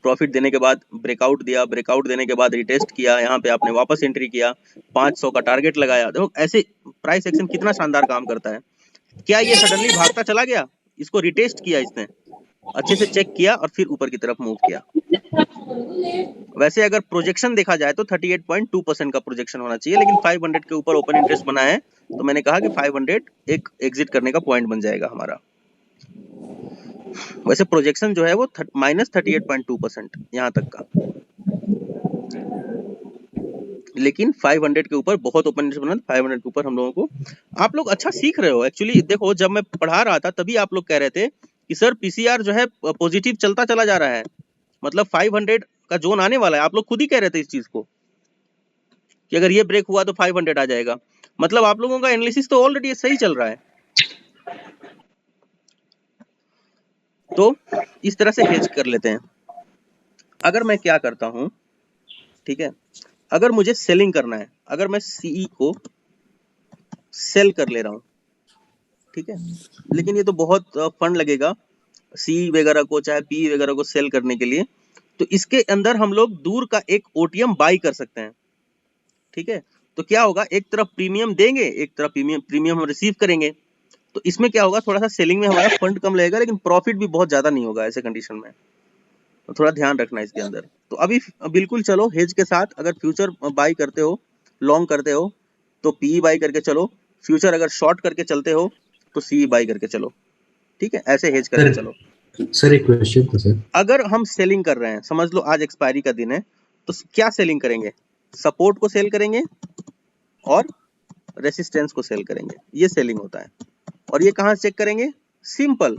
प्रॉफिट देने के बाद ब्रेकआउट दिया, ब्रेकआउट देने के बाद रिटेस्ट किया, यहाँ पे आपने वापस एंट्री किया, 500 का टारगेट लगाया। देखो ऐसे प्राइस एक्शन कितना शानदार काम करता है। क्या ये सडनली भागता चला गया? इसको रिटेस्ट किया, इसने अच्छे से चेक किया और फिर ऊपर की तरफ मूव किया। वैसे अगर प्रोजेक्शन देखा जाए तो 38.2% का प्रोजेक्शन होना चाहिए, लेकिन 500 के ऊपर ओपन इंटरेस्ट बना है तो मैंने कहा कि 500 एक एग्जिट करने का पॉइंट बन जाएगा हमारा। वैसे प्रोजेक्शन जो है वो -38.2% यहाँ तक का, लेकिन 500 के ऊपर बहुत ओपन इंटरेस्ट बना, 500 के ऊपर हम लोगों को। आप लोग अच्छा सीख रहे हो एक्चुअली। देखो जब मैं पढ़ा रहा था तभी आप लोग कह रहे थे कि सर पीसीआर जो है पॉजिटिव चलता चला जा रहा है, मतलब 500 का जोन आने वाला है। आप लोग खुद ही कह रहे थे इस चीज को कि अगर ये ब्रेक हुआ तो 500 आ जाएगा। मतलब आप लोगों का एनालिसिस तो ऑलरेडी सही चल रहा है। तो इस तरह से हेज कर लेते हैं। अगर मैं क्या करता हूं, ठीक है, अगर मुझे सेलिंग करना है, अगर मैं सीई को सेल कर ले रहा हूं, ठीक है, लेकिन ये तो बहुत फंड लगेगा सी वगैरह को, चाहे पी वगैरह को सेल करने के लिए। तो इसके अंदर हम लोग दूर का एक ओटीएम बाई कर सकते हैं, ठीक है। तो क्या होगा, एक तरफ प्रीमियम देंगे, एक तरफ प्रीमियम हम रिसीव करेंगे। तो इसमें क्या होगा, थोड़ा सा सेलिंग में हमारा फंड कम लगेगा, लेकिन प्रॉफिट भी बहुत ज्यादा नहीं होगा ऐसे कंडीशन में। तो थोड़ा ध्यान रखना इसके अंदर। तो अभी बिल्कुल चलो हेज के साथ। अगर फ्यूचर बाई करते हो, लॉन्ग करते हो तो पीई बाई करके चलो। फ्यूचर अगर शॉर्ट करके चलते हो तो सी बाई करके चलो, ठीक है। ऐसे हेज करके चलो। सर एक क्वेश्चन था सर। अगर हम सेलिंग कर रहे हैं, समझ लो आज एक्सपायरी का दिन है, तो क्या सेलिंग करेंगे? सपोर्ट को सेल करेंगे और रेसिस्टेंस को सेल करेंगे। ये सेलिंग होता है। और ये कहाँ चेक करेंगे? सिंपल,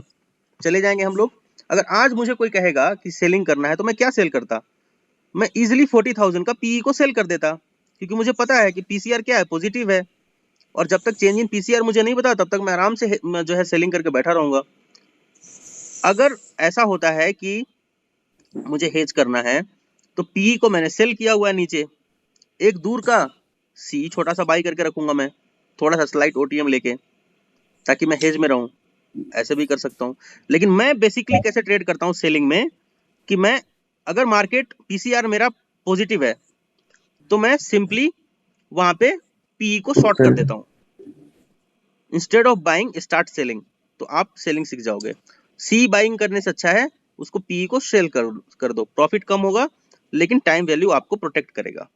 चले जाएंगे हम लोग। अगर आज मुझे कोई कहेगा कि सेलिंग करना है तो मैं क्या सेल करता? मैं इजिली 40,000 का पीई को सेल कर देता, क्योंकि मुझे पता है कि पीसीआर क्या है, पॉजिटिव है। और जब तक चेंज इन पीसीआर मुझे नहीं पता तब तक मैं आराम से जो है सेलिंग करके बैठा रहूंगा। अगर ऐसा होता है कि मुझे हेज करना है तो पीई को मैंने सेल किया हुआ है नीचे, एक दूर का सी छोटा सा बाई करके रखूंगा मैं, थोड़ा सा स्लाइट ओटीएम लेके, ताकि मैं हेज में रहूं। ऐसे भी कर सकता हूं। लेकिन मैं बेसिकली कैसे ट्रेड करता हूं सेलिंग में, कि मैं अगर मार्केट पीसीआर मेरा पॉजिटिव है तो मैं सिंपली वहां पे पीई को शॉर्ट कर देता हूं। Instead of buying start selling. तो आप सेलिंग सीख जाओगे। सी बाइंग करने से अच्छा है उसको पीई को सेल कर दो। प्रॉफिट कम होगा लेकिन टाइम वैल्यू आपको प्रोटेक्ट करेगा।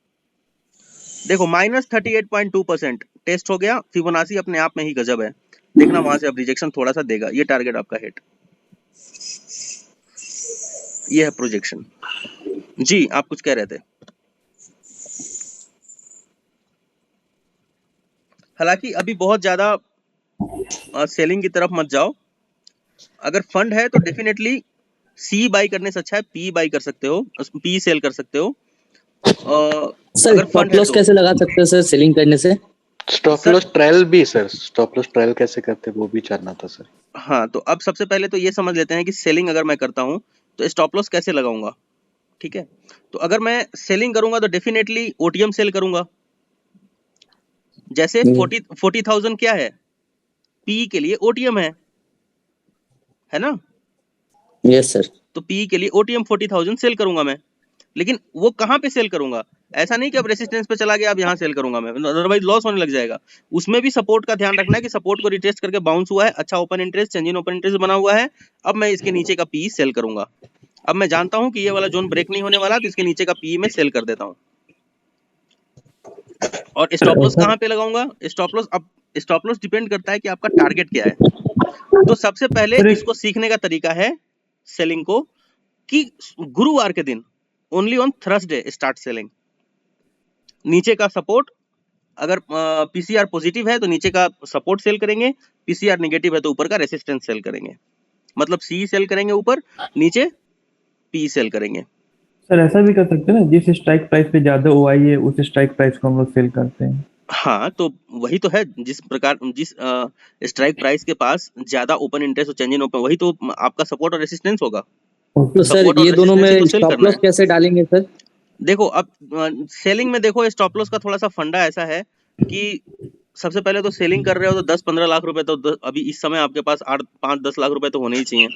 देखो -38.2% टेस्ट हो गया। फिबोनाची अपने आप में ही गजब है। देखना वहां से अब रिजेक्शन थोड़ा सा देगा। ये टारगेट आपका हिट, ये है प्रोजेक्शन। जी आप कुछ कह रहे थे। हालांकि अभी बहुत ज्यादा सेलिंग की तरफ मत जाओ। अगर फंड है तो डेफिनेटली सी बाई करने से अच्छा है पी बाई कर सकते हो, पी सेल कर सकते हो। सर स्टॉप लॉस कैसे लगा सकते हैं सर सेलिंग करने से? स्टॉप लॉस ट्रायल भी सर, स्टॉप लॉस ट्रायल कैसे करते हैं वो भी जानना था सर। हाँ, तो अब सबसे पहले तो ये समझ लेते हैं कि सेलिंग अगर मैं करता हूँ तो स्टॉप लॉस कैसे लगाऊंगा। ठीक है, तो अगर मैं सेलिंग करूंगा तो डेफिनेटली ओटीएम सेल करूंगा। जैसे 40,000 क्या है, पी के लिए ओटीएम है ना। Yes sir. तो पी के लिए ओटीएम 40,000 सेल करूंगा मैं, लेकिन वो कहाँ पे सेल करूंगा, ऐसा नहीं कि अब रेसिस्टेंस पे चला गया अब यहाँ सेल करूंगा मैं, अदरवाइज लॉस होने लग जाएगा। उसमें भी सपोर्ट का ध्यान रखना है कि सपोर्ट को रिटेस्ट करके बाउंस हुआ है, अच्छा open interest, change in open interest बना हुआ है, अब मैं इसके नीचे का पी सेल करूंगा। अब मैं जानता हूं कि ये वाला जोन ब्रेक नहीं होने वाला, तो इसके नीचे का पी में सेल कर देता हूं। और स्टॉप लॉस कहाँ पे लगाऊंगा, स्टॉप लॉस, अब स्टॉप लॉस डिपेंड करता है कि आपका टारगेट क्या है। तो सबसे पहले इसको सीखने का तरीका है सेलिंग को, कि गुरुवार के दिन only on Thursday start selling. नीचे का सपोर्ट, अगर पीसीआर पॉजिटिव है तो नीचे का सपोर्ट सेल करेंगे, पीसीआर नेगेटिव है तो ऊपर का रेसिस्टेंस सेल करेंगे। मतलब सी सेल करेंगे ऊपर, नीचे पी सेल करेंगे। सर ऐसा भी कर सकते हैं ना, जिस स्ट्राइक प्राइस पे ज्यादा ओआई है उस स्ट्राइक प्राइस को हम लोग सेल करते हैं। हाँ, तो वही तो है, जिस प्रकार जिस स्ट्राइक प्राइस के पास ज्यादा ओपन इंटरेस्ट और चेंज इन ओपन, वही तो आपका सपोर्ट और रेसिस्टेंस होगा। तो सर ये दोनों में स्टॉप लॉस कैसे डालेंगे सर? देखो अब सेलिंग में देखो स्टॉप लॉस का थोड़ा सा फंडा ऐसा है कि सबसे पहले तो सेलिंग कर रहे हो तो 10-15 लाख रुपए तो अभी इस समय आपके पास 8-5-10 लाख रुपए तो होने ही चाहिए,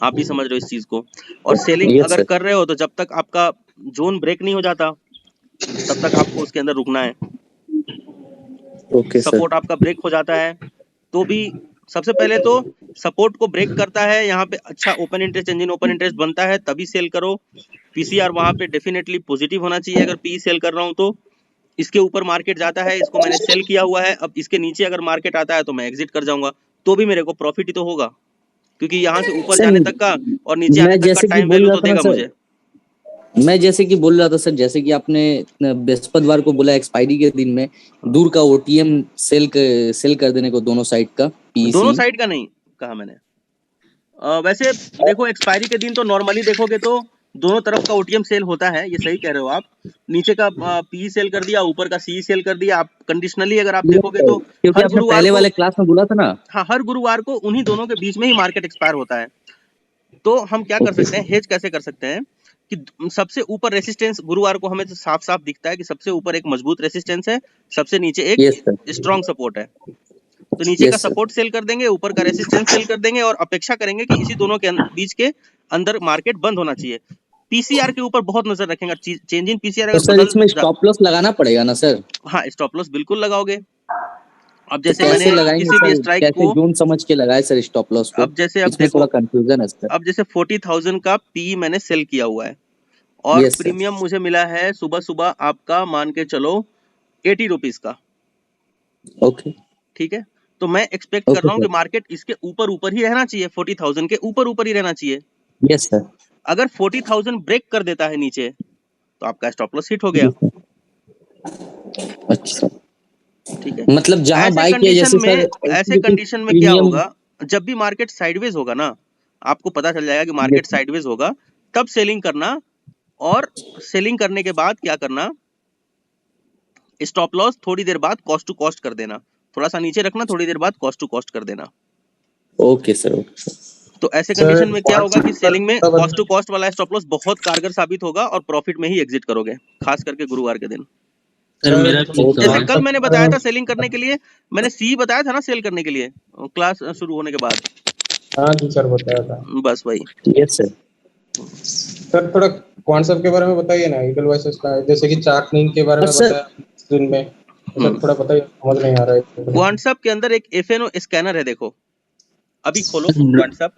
आप भी समझ रहे हो इस चीज को। और सेलिंग अगर कर रहे हो तो जब तक आपका जोन ब्रेक नहीं हो जाता तब तक आपको उसके अंदर रुकना है। सपोर्ट आपका ब्रेक हो जाता है तो भी सबसे पहले तो सपोर्ट को ब्रेक करता है, यहाँ पे अच्छा open interest, change in open interest बनता है तभी सेल करो। पीसीआर वहां पे डेफिनेटली पॉजिटिव होना चाहिए अगर पी सेल कर रहा हूं तो। इसके ऊपर मार्केट जाता है, इसको मैंने सेल किया हुआ है, अब इसके नीचे अगर मार्केट आता है तो मैं एग्जिट कर जाऊंगा, तो भी मेरे को प्रॉफिट ही तो होगा, क्योंकि यहाँ से ऊपर जाने तक का और नीचे आने तक का टाइम वैल्यू तो देगा मुझे। मैं जैसे कि बोल रहा था सर, जैसे कि आपने बृहस्पतिवार को बोला एक्सपायरी के दिन में दूर का ओटीएम सेल कर देने को, दोनों साइड का, दोनों साइड का नहीं कहा मैंने। वैसे देखो एक्सपायरी के दिन तो नॉर्मली देखोगे तो दोनों तरफ का ओटीएम सेल होता है, ये सही कह रहे हो आप। नीचे का पी सेल कर दिया, ऊपर का सी सेल कर दिया। आप कंडीशनली अगर आप देखोगे तो हर गुरुवार पहले वाले क्लास में बोला था ना, हाँ, हर गुरुवार को उन्हीं दोनों के बीच में ही मार्केट एक्सपायर होता है। तो हम क्या कर सकते हैं, हेज कैसे कर सकते हैं कि सबसे ऊपर रेसिस्टेंस गुरुवार को हमें तो साफ साफ दिखता है कि सबसे ऊपर एक मजबूत रेसिस्टेंस है, सबसे नीचे एक स्ट्रॉन्ग सपोर्ट है। तो नीचे का सपोर्ट सेल कर देंगे, ऊपर का रेसिस्टेंस सेल कर देंगे और अपेक्षा करेंगे कि इसी दोनों के बीच के अंदर मार्केट बंद होना चाहिए। पीसीआर के ऊपर बहुत नजर रखेंगे, चेंज इन पीसीआर अगर सर इसमें स्टॉप लॉस लगाना पड़ेगा ना सर? हाँ, स्टॉप लॉस बिल्कुल लगाओगे। अब जैसे मैंने किसी भी स्ट्राइक को जोन समझ के लगाए सर स्टॉप लॉस को, अब जैसे अब थोड़ा कंफ्यूजन है सर। अब जैसे 40,000 का पी मैंने सेल किया हुआ है और प्रीमियम मुझे मिला है सुबह सुबह आपका मान के चलो 80 रुपीज का। ओके, ठीक है, तो मैं एक्सपेक्ट कर रहा हूँ कि मार्केट इसके ऊपर ही रहना चाहिए, 40,000 के ऊपर ही रहना चाहिए। Yes sir. अगर 40,000 ब्रेक कर देता है नीचे तो आपका स्टॉप लॉस हिट हो गया। अच्छा, ठीक है, मतलब जहां बाय किया, जैसे सर ऐसे कंडीशन में क्या होगा, जब भी मार्केट साइडवेज होगा ना, आपको पता चल जाएगा कि मार्केट साइडवेज होगा, तब सेलिंग करना। और सेलिंग करने के बाद क्या करना, स्टॉप लॉस थोड़ी देर बाद कॉस्ट टू कॉस्ट कर देना, थोड़ा सा नीचे रखना, थोड़ी देर बाद कॉस्ट टू कॉस्ट कर देना। Okay sir. तो ऐसे कंडीशन में क्या होगा कि सेलिंग में कॉस्ट टू कॉस्ट वाला स्टॉप लॉस बहुत कारगर साबित होगा और प्रॉफिट में ही एग्जिट करोगे, खास करके गुरुवार के दिन। जैसे कल मैंने बताया था सेलिंग करने के लिए, मैंने सी बताया था ना सेल करने के लिए क्लास शुरू होने के बाद। हाँ जी सर, बताया था। बस वही। Yes sir. सर थोड़ा कॉन्सेप्ट के बारे में बताइए ना, ईगल वर्सेस का, जैसे कि चार्टनिंग के बारे में बताया दिन में, सर थोड़ा बताइए, समझ नहीं आ रहा है। क्वांटसप के अंदर एक एफएनओ स्कैनर है, देखो अभी खोलो क्वांटसप।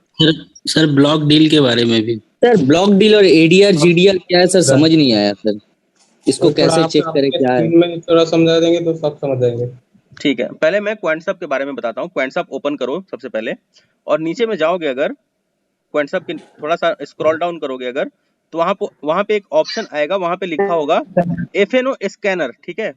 सर ब्लॉक डील के बारे में भी। सर ब्लॉक डील और एडीआर जीडीआर क्या है सर, समझ नहीं आया सर, इसको कैसे चेक करें, क्या है? में थोड़ा समझा देंगे तो सब समझ जाएंगे। ठीक है, पहले मैं क्वांटसप के बारे में बताता हूँ। क्वांटसप ओपन करो सबसे पहले और नीचे में जाओगे, अगर क्वांटसप के थोड़ा सा स्क्रॉल डाउन करोगे अगर, तो वहां पे एक ऑप्शन आएगा, वहां पे लिखा होगा एफएनओ स्कैनर। ठीक है,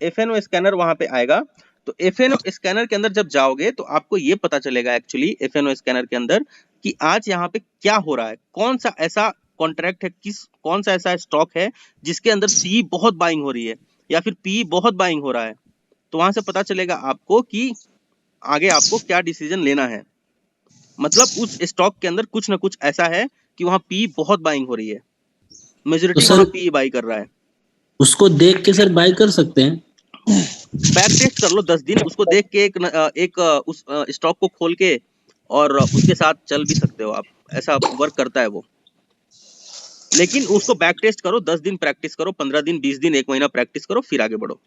एफएनओ स्कैनर वहां पे आएगा। तो एफएनओ स्कैनर के अंदर जब जाओगे तो आपको ये पता चलेगा एक्चुअली एफएनओ स्कैनर के अंदर कि आज यहाँ पे क्या हो रहा है, कौन सा ऐसा कॉन्ट्रैक्ट है, कौन सा ऐसा स्टॉक है जिसके अंदर सी बहुत बाइंग हो रही है या फिर पी बहुत बाइंग हो रहा है। तो वहां से पता चलेगा आपको कि आगे आपको क्या डिसीजन लेना है। मतलब उस स्टॉक के अंदर कुछ ना कुछ ऐसा है कि वहां पी बहुत बाइंग हो रही है, मेजोरिटी वहां पी बाई कर रहा है। उसको देख के सर बाय कर सकते हैं। बैक टेस्ट कर लो 10 दिन, उसको देख के एक उस स्टॉक को खोल के और उसके साथ चल भी सकते हो आप, ऐसा वर्क करता है वो। लेकिन उसको बैक टेस्ट करो, 10 दिन प्रैक्टिस करो, 15 दिन, 20 दिन, 1 महीना प्रैक्टिस करो, फिर आगे बढ़ो।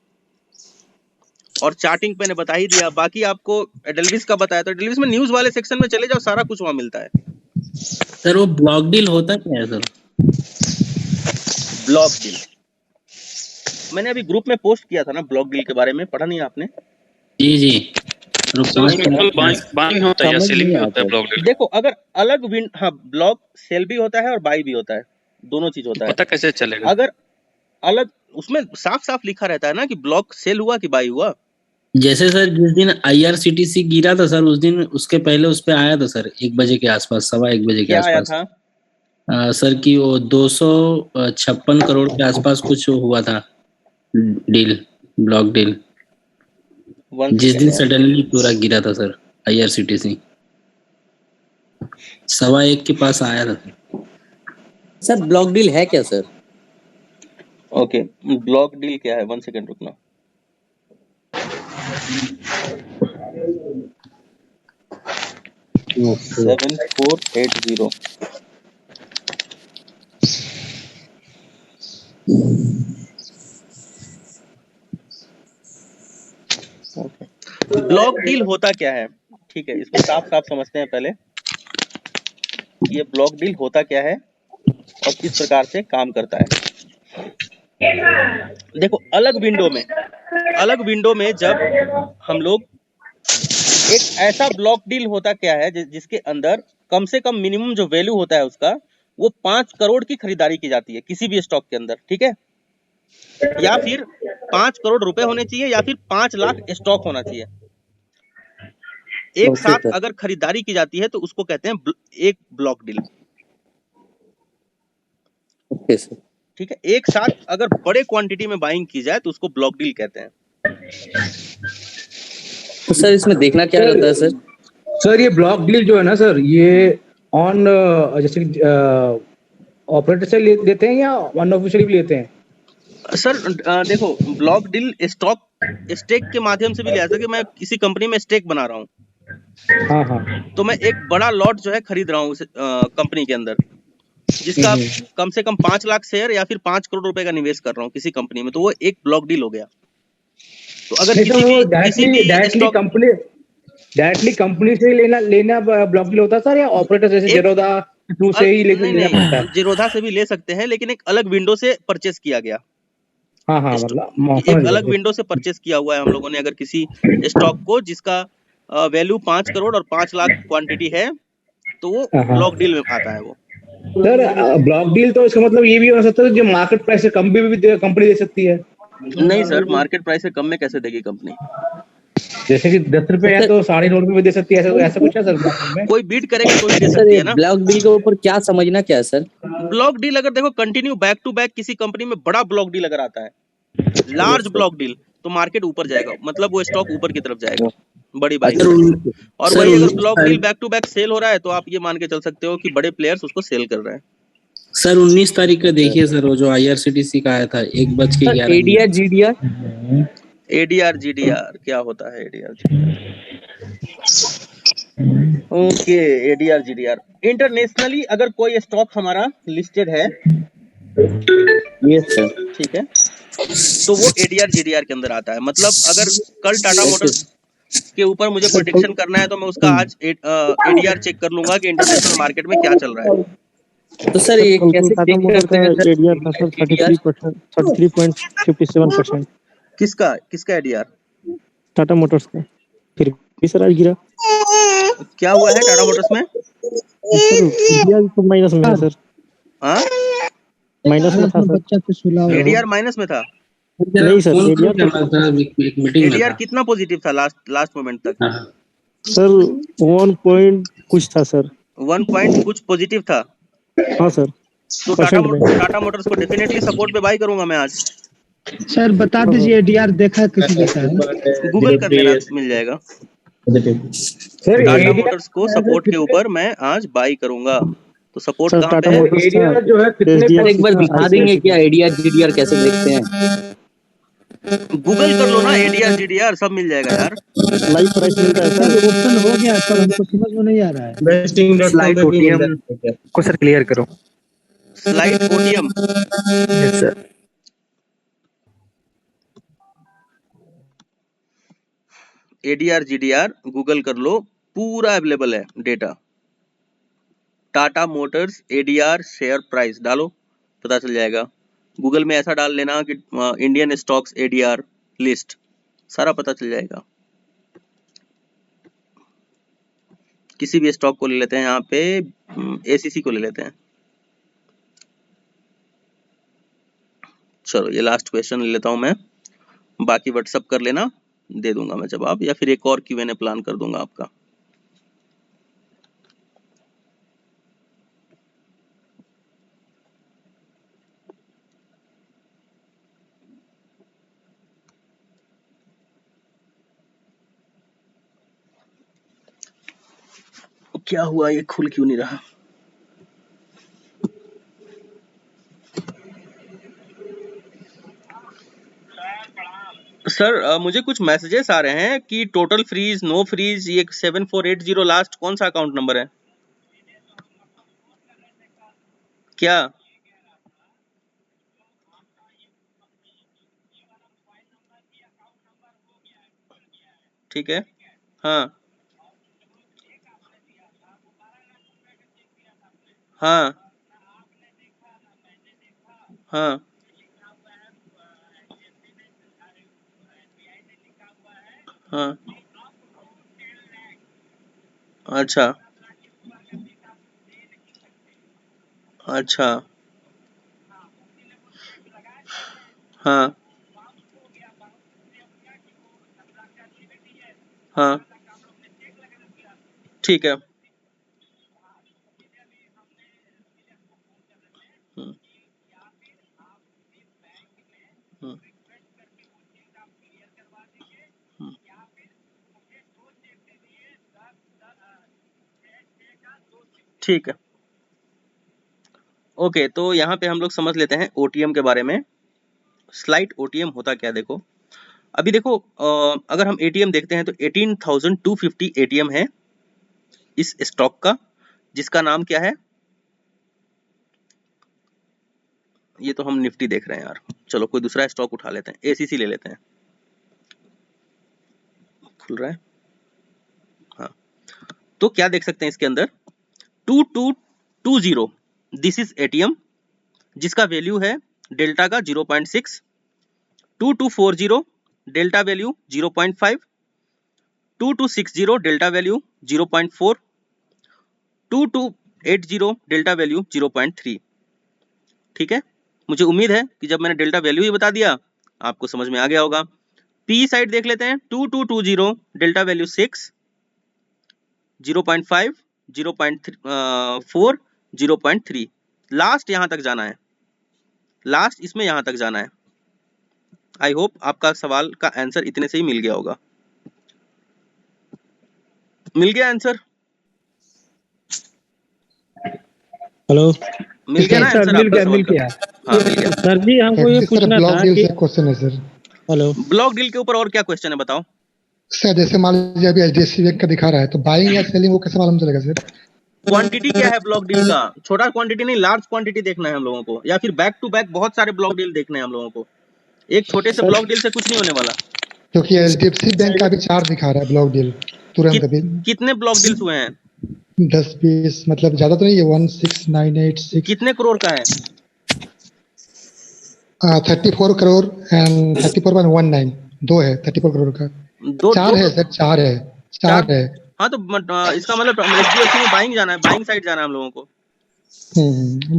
और चार्टिंग मैंने बता ही दिया, बाकी आपको एडल्विस का बताया, तो एडल्विस में न्यूज वाले सेक्शन में चले जाओ, सारा कुछ वहां मिलता है। सर वो ब्लॉक डील होता क्या है सर? ब्लॉक डील मैंने अभी ग्रुप में पोस्ट किया था ना, ब्लॉक डील के बारे में, पढ़ा नहीं आपने? जी जी। बाइंग होता है या सेलिंग भी होता है ब्लॉक डील? देखो, अगर अलग हाँ, ब्लॉक सेल भी होता है और बाई भी होता है, दोनों चीज होता है। पता कैसे चलेगा? अगर अलग, उसमें साफ साफ लिखा रहता है ना कि ब्लॉक सेल हुआ कि बाई हुआ। जैसे सर जिस दिन IRCTC गिरा था सर, उस दिन उसके पहले उस पे आया था सर 1 बजे के आसपास, 1:15 बजे के आसपास। क्या आया था सर कि वो 256 करोड़ के आसपास कुछ हुआ था डील, ब्लॉक डील, जिस दिन सडनली पूरा गिरा था सर IRCTC। 1:15 के पास आया था सर। ब्लॉक डील है क्या सर? ओके, ब्लॉक डील क्या है? 1 सेकंड रुकना। Okay. 7480। ब्लॉक डील होता क्या है? ठीक है, इसको साफ साफ समझते हैं पहले। ये ब्लॉक डील होता क्या है और किस प्रकार से काम करता है। देखो, अलग विंडो में जब हम लोग एक ऐसा ब्लॉक डील होता क्या है जिसके अंदर कम से कम मिनिमम जो वैल्यू होता है उसका, वो 5 करोड़ की खरीदारी की जाती है किसी भी स्टॉक के अंदर, ठीक है? या फिर 5 करोड़ रुपए होने चाहिए, या फिर 5 लाख स्टॉक होना चाहिए। एक साथ अगर खरीदारी की जाती है तो उसको कहते हैं एक ब्लॉक डील। Okay sir. ठीक है, एक साथ अगर बड़े क्वांटिटी में बाइंग की जाए तो उसको ब्लॉक डील कहते हैं। तो सर इसमें देखना क्या रहता है सर? सर ये ब्लॉक डील जो है ना सर, ये ऑन जैसे ऑपरेटर से लेते हैं या अनऑफिशियली भी लेते हैं? सर देखो, ब्लॉक डील स्टेक के माध्यम से भी लिया जाता है कि मैं किसी कंपनी में स्टेक बना रहा हूँ। हाँ हाँ। तो मैं एक बड़ा लॉट जो है खरीद रहा हूँ कंपनी के अंदर, जिसका कम से कम 5 लाख शेयर या फिर 5 करोड़ रुपए का निवेश कर रहा हूँ किसी कंपनी में, तो वो एक ब्लॉक डील हो गया। तो अगर डायरेक्टली कंपनी से लेना ब्लॉक डील होता है सर, या ऑपरेटर जैसे जीरोधा टू से ही लेना पड़ता है? जीरोधा से भी ले सकते हैं, लेकिन एक अलग विंडो से परचेस किया गया। हाँ हाँ, मतलब एक अलग विंडो से परचेस किया हुआ है हम लोगों ने। अगर किसी स्टॉक को जिसका वैल्यू 5 करोड़ और 5 लाख क्वांटिटी है, तो वो ब्लॉक डील में आता है वो। सर ब्लॉक डील तो इसका मतलब ये भी हो सकता है जो मार्केट प्राइस से कम भी कंपनी दे सकती है? नहीं सर, मार्केट प्राइस से कम में कैसे देगी कंपनी? जैसे कि 10 रुपए है तो 9.5 रुपए दे सकती है, ऐसा कुछ है सर? कोई बीट करेगा तो ही दे सकती है ना। ब्लॉक डील के ऊपर क्या समझना क्या है सर? ब्लॉक डील अगर देखो कंटिन्यू बैक टू बैक किसी कंपनी में बड़ा ब्लॉक डील अगर आता है, लार्ज ब्लॉक डील, तो मार्केट ऊपर जाएगा, मतलब वो स्टॉक ऊपर की तरफ जाएगा, बड़ी बाइंग। और वही अगर block deal back to back sale हो रहा है, तो आप ये मान के चल सकते हो कि बड़े प्लेयर्स उसको सेल कर रहे हैं। सर 19 तारीख का देखिए सर, वो जो IRCTC का आया था 1:11। ADR GDR क्या होता है ADR okay, ADR GDR internationally अगर कोई स्टॉक हमारा लिस्टेड है, ठीक है, तो वो ADR GDR के अंदर आता है। मतलब अगर कल टाटा मोटर्स के ऊपर मुझे प्रेडिक्शन करना है, तो मैं उसका आज ADR चेक कर लूंगा कि इंटरनेशनल मार्केट में क्या चल रहा है। तो सर ये कैसे चेक करते हैं? ADR था सर 33%, 33.57%। किसका ADR? टाटा मोटर्स का। फिर भी सर आज गिरा। क्या हुआ है टाटा मोटर्स में? ADR तो माइनस में है सर। हाँ, माइनस में था सर। ADR माइनस में था? नहीं सर, ADR कितना पॉजिटिव था लास्ट मोमेंट तक? सर 1 पॉइंट कुछ था सर। 1 पॉइंट कुछ पॉजिटिव था? हाँ सर। तो टाटा मोटर्स को डेफिनेटली सपोर्ट पे बाई करूंगा मैं आज। सर बता दीजिए ADR देखा किसी देखा है? गूगल कर लेना, मिल जाएगा। सर टाटा मोटर्स को सपोर्ट के ऊपर मैं आज बाई करूंगा। तो सपोर्ट सर कहाँ पे टाटा है? मोटर्स का एरिया जो है कितने SDFC सर एक बार का दिखा देंगे ICICI क्या एडीआर जीडीआर कैसे देखते हैं? गूगल कर लो ना, एडीआर जीडीआर सब मिल जाएगा यार। लाइव प्राइस मिलता है सर सर। ओपन हो गया पर हमको समझ में नहीं आ रहा है। investing.com स्लाइड पे भी मिल ओटीएम जाएगा। को सर क्लियर करो। Slide OTM yes sir. ADR GDR Google कर लो, पूरा अवेलेबल है data. Tata Motors ADR share price डालो, पता चल जाएगा। गूगल में ऐसा डाल लेना कि इंडियन स्टॉक्स एडीआर लिस्ट, सारा पता चल जाएगा। किसी भी स्टॉक को ले लेते हैं, यहाँ पे एसीसी को ले लेते हैं। चलो ये लास्ट क्वेश्चन ले लेता हूं मैं, बाकी व्हाट्सअप कर लेना, दे दूंगा मैं जवाब, या फिर एक और क्यूएनए प्लान कर दूंगा आपका। क्या हुआ, ये खुल क्यों नहीं रहा? सर मुझे कुछ मैसेजेस आ रहे हैं कि टोटल फ्रीज, नो फ्रीज, ये 7480 लास्ट कौन सा अकाउंट नंबर है क्या? ठीक है, हाँ हाँ हाँ, हाँ, अच्छा अच्छा, हाँ हाँ, ठीक है। हम्म, हम्म, हम्म, ठीक है, ओके। तो यहाँ पे हम लोग समझ लेते हैं ओटीएम के बारे में। स्लाइट ओटीएम होता क्या, देखो अभी देखो, अगर हम एटीएम देखते हैं तो 18,250 एटीएम है इस स्टॉक का, जिसका नाम क्या है, ये तो हम निफ्टी देख रहे हैं यार। चलो कोई दूसरा स्टॉक उठा लेते हैं, एसीसी ले लेते हैं। खुल रहा है, हाँ। तो क्या देख सकते हैं इसके अंदर, 2220 दिस इज एटीएम, जिसका वैल्यू है डेल्टा का 0.6, 2240 delta value 0.5, 2260 delta value 0.4, 2280 delta value 0.3। ठीक है, मुझे उम्मीद है कि जब मैंने डेल्टा वैल्यू ही बता दिया आपको समझ में आ गया होगा। पी साइड देख लेते हैं, 2220 डेल्टा वैल्यू 6, 0.5, 0.4, 0.3। लास्ट यहां तक जाना है, लास्ट इसमें यहां तक जाना है। आई होप आपका सवाल का आंसर इतने से ही मिल गया होगा। मिल गया आंसर? हेलो, मिल गया ना सर आंसर मिल आपका गया सवाल मिल का? गया। हाँ मिल गया। सर जी हमको ये पूछना था कि क्वेश्चन है सर। हेलो, ब्लॉक डील के ऊपर और क्या क्वेश्चन है बताओ। सर जैसे मान लीजिए अभी एचडीएफसी बैंक का दिखा रहा है, तो बाइंग या सेलिंग वो कैसे मालूम चलेगा सर? क्वांटिटी क्या है ब्लॉक डील का? छोटा क्वांटिटी नहीं, लार्ज क्वांटिटी देखना है हम लोगों को, या फिर बैक टू बैक बहुत सारे ब्लॉक डील देखने हैं हम लोगों को। एक छोटे से ब्लॉक डील से कुछ नहीं होने वाला। क्योंकि एचडीएफसी बैंक का अभी 4 दिखा रहा है ब्लॉक डील तुरंत अभी। कितने ब्लॉक डील्स हुए हैं? 10-20, मतलब ज्यादा तो नहीं है। 16986 कितने करोड़ का है? 34 करोड़ एंड 34.19, 2 है 34 करोड़ का। दो 4 है सर, 4 है, 4 है। हाँ तो इसका मतलब एचडीएफसी में बाइंग जाना है, बाइंग साइड जाना है हम लोगों को।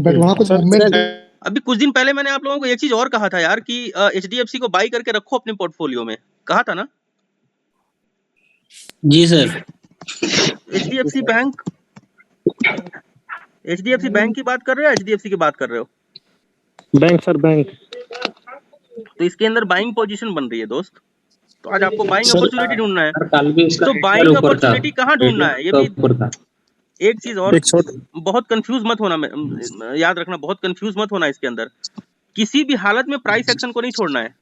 बट वहाँ कुछ मूवमेंट। अभी कुछ दिन पहले मैंने आप लोगों को एक चीज और कहा था यार कि एचडीएफसी को बाई करके रखो अपने पोर्टफोलियो में, कहा था ना? जी सर। एचडीएफसी बैंक की बात कर रहे हो, एचडीएफसी की बात कर रहे हो? Bank sir, bank. तो इसके अंदर बाइंग पोजीशन बन रही है दोस्त। तो आज आपको बाइंग अपॉर्चुनिटी ढूंढना है। कल भी इसका तो एक बाइंग ऊपर था, अपॉर्चुनिटी कहाँ ढूंढना है, ये भी ऊपर था। एक चीज और बहुत कंफ्यूज मत होना, याद रखना, बहुत कंफ्यूज मत होना इसके अंदर। किसी भी हालत में प्राइस एक्शन को नहीं छोड़ना है।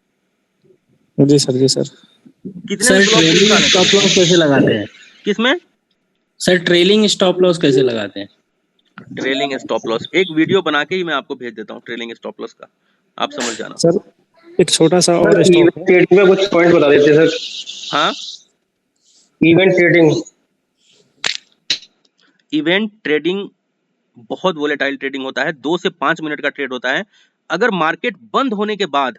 जी सर, जी सर। कितने sir block trailing stop loss कैसे लगाते हैं? किसमें? सर ट्रेलिंग स्टॉप लॉस कैसे लगाते हैं? ट्रेलिंग स्टॉप लॉस एक वीडियो बना के ही मैं आपको भेज देता हूँ, ट्रेलिंग स्टॉप लॉस का, आप समझ जाना। सर एक छोटा सा और स्टॉक है। ट्रेडिंग में कुछ पॉइंट बता देते हैं सर। हाँ, इवेंट ट्रेडिंग। इवेंट ट्रेडिंग बहुत वोलेटाइल ट्रेडिंग होता है, 2 से 5 मिनट का ट्रेड होता है। अगर मार्केट बंद होने के बाद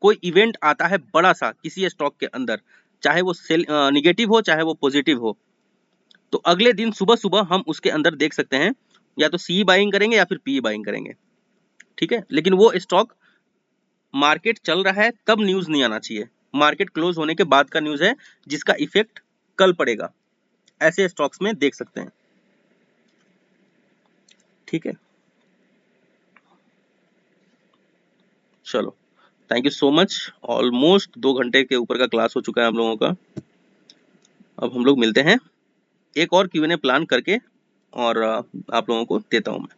कोई इवेंट आता है बड़ा सा किसी स्टॉक के अंदर, चाहे वो निगेटिव हो चाहे वो पॉजिटिव हो, तो अगले दिन सुबह सुबह हम उसके अंदर देख सकते हैं या तो सी बाइंग करेंगे या फिर पी बाइंग करेंगे, ठीक है। लेकिन वो स्टॉक मार्केट चल रहा है तब न्यूज नहीं आना चाहिए, मार्केट क्लोज होने के बाद का न्यूज है जिसका इफेक्ट कल पड़ेगा। ऐसे स्टॉक्स में देख सकते हैं, ठीक है। चलो, thank you so much. Almost 2 घंटे के ऊपर का क्लास हो चुका है हम लोगों का। अब हम लोग मिलते हैं एक और Q&A प्लान करके, और आप लोगों को देता हूं मैं।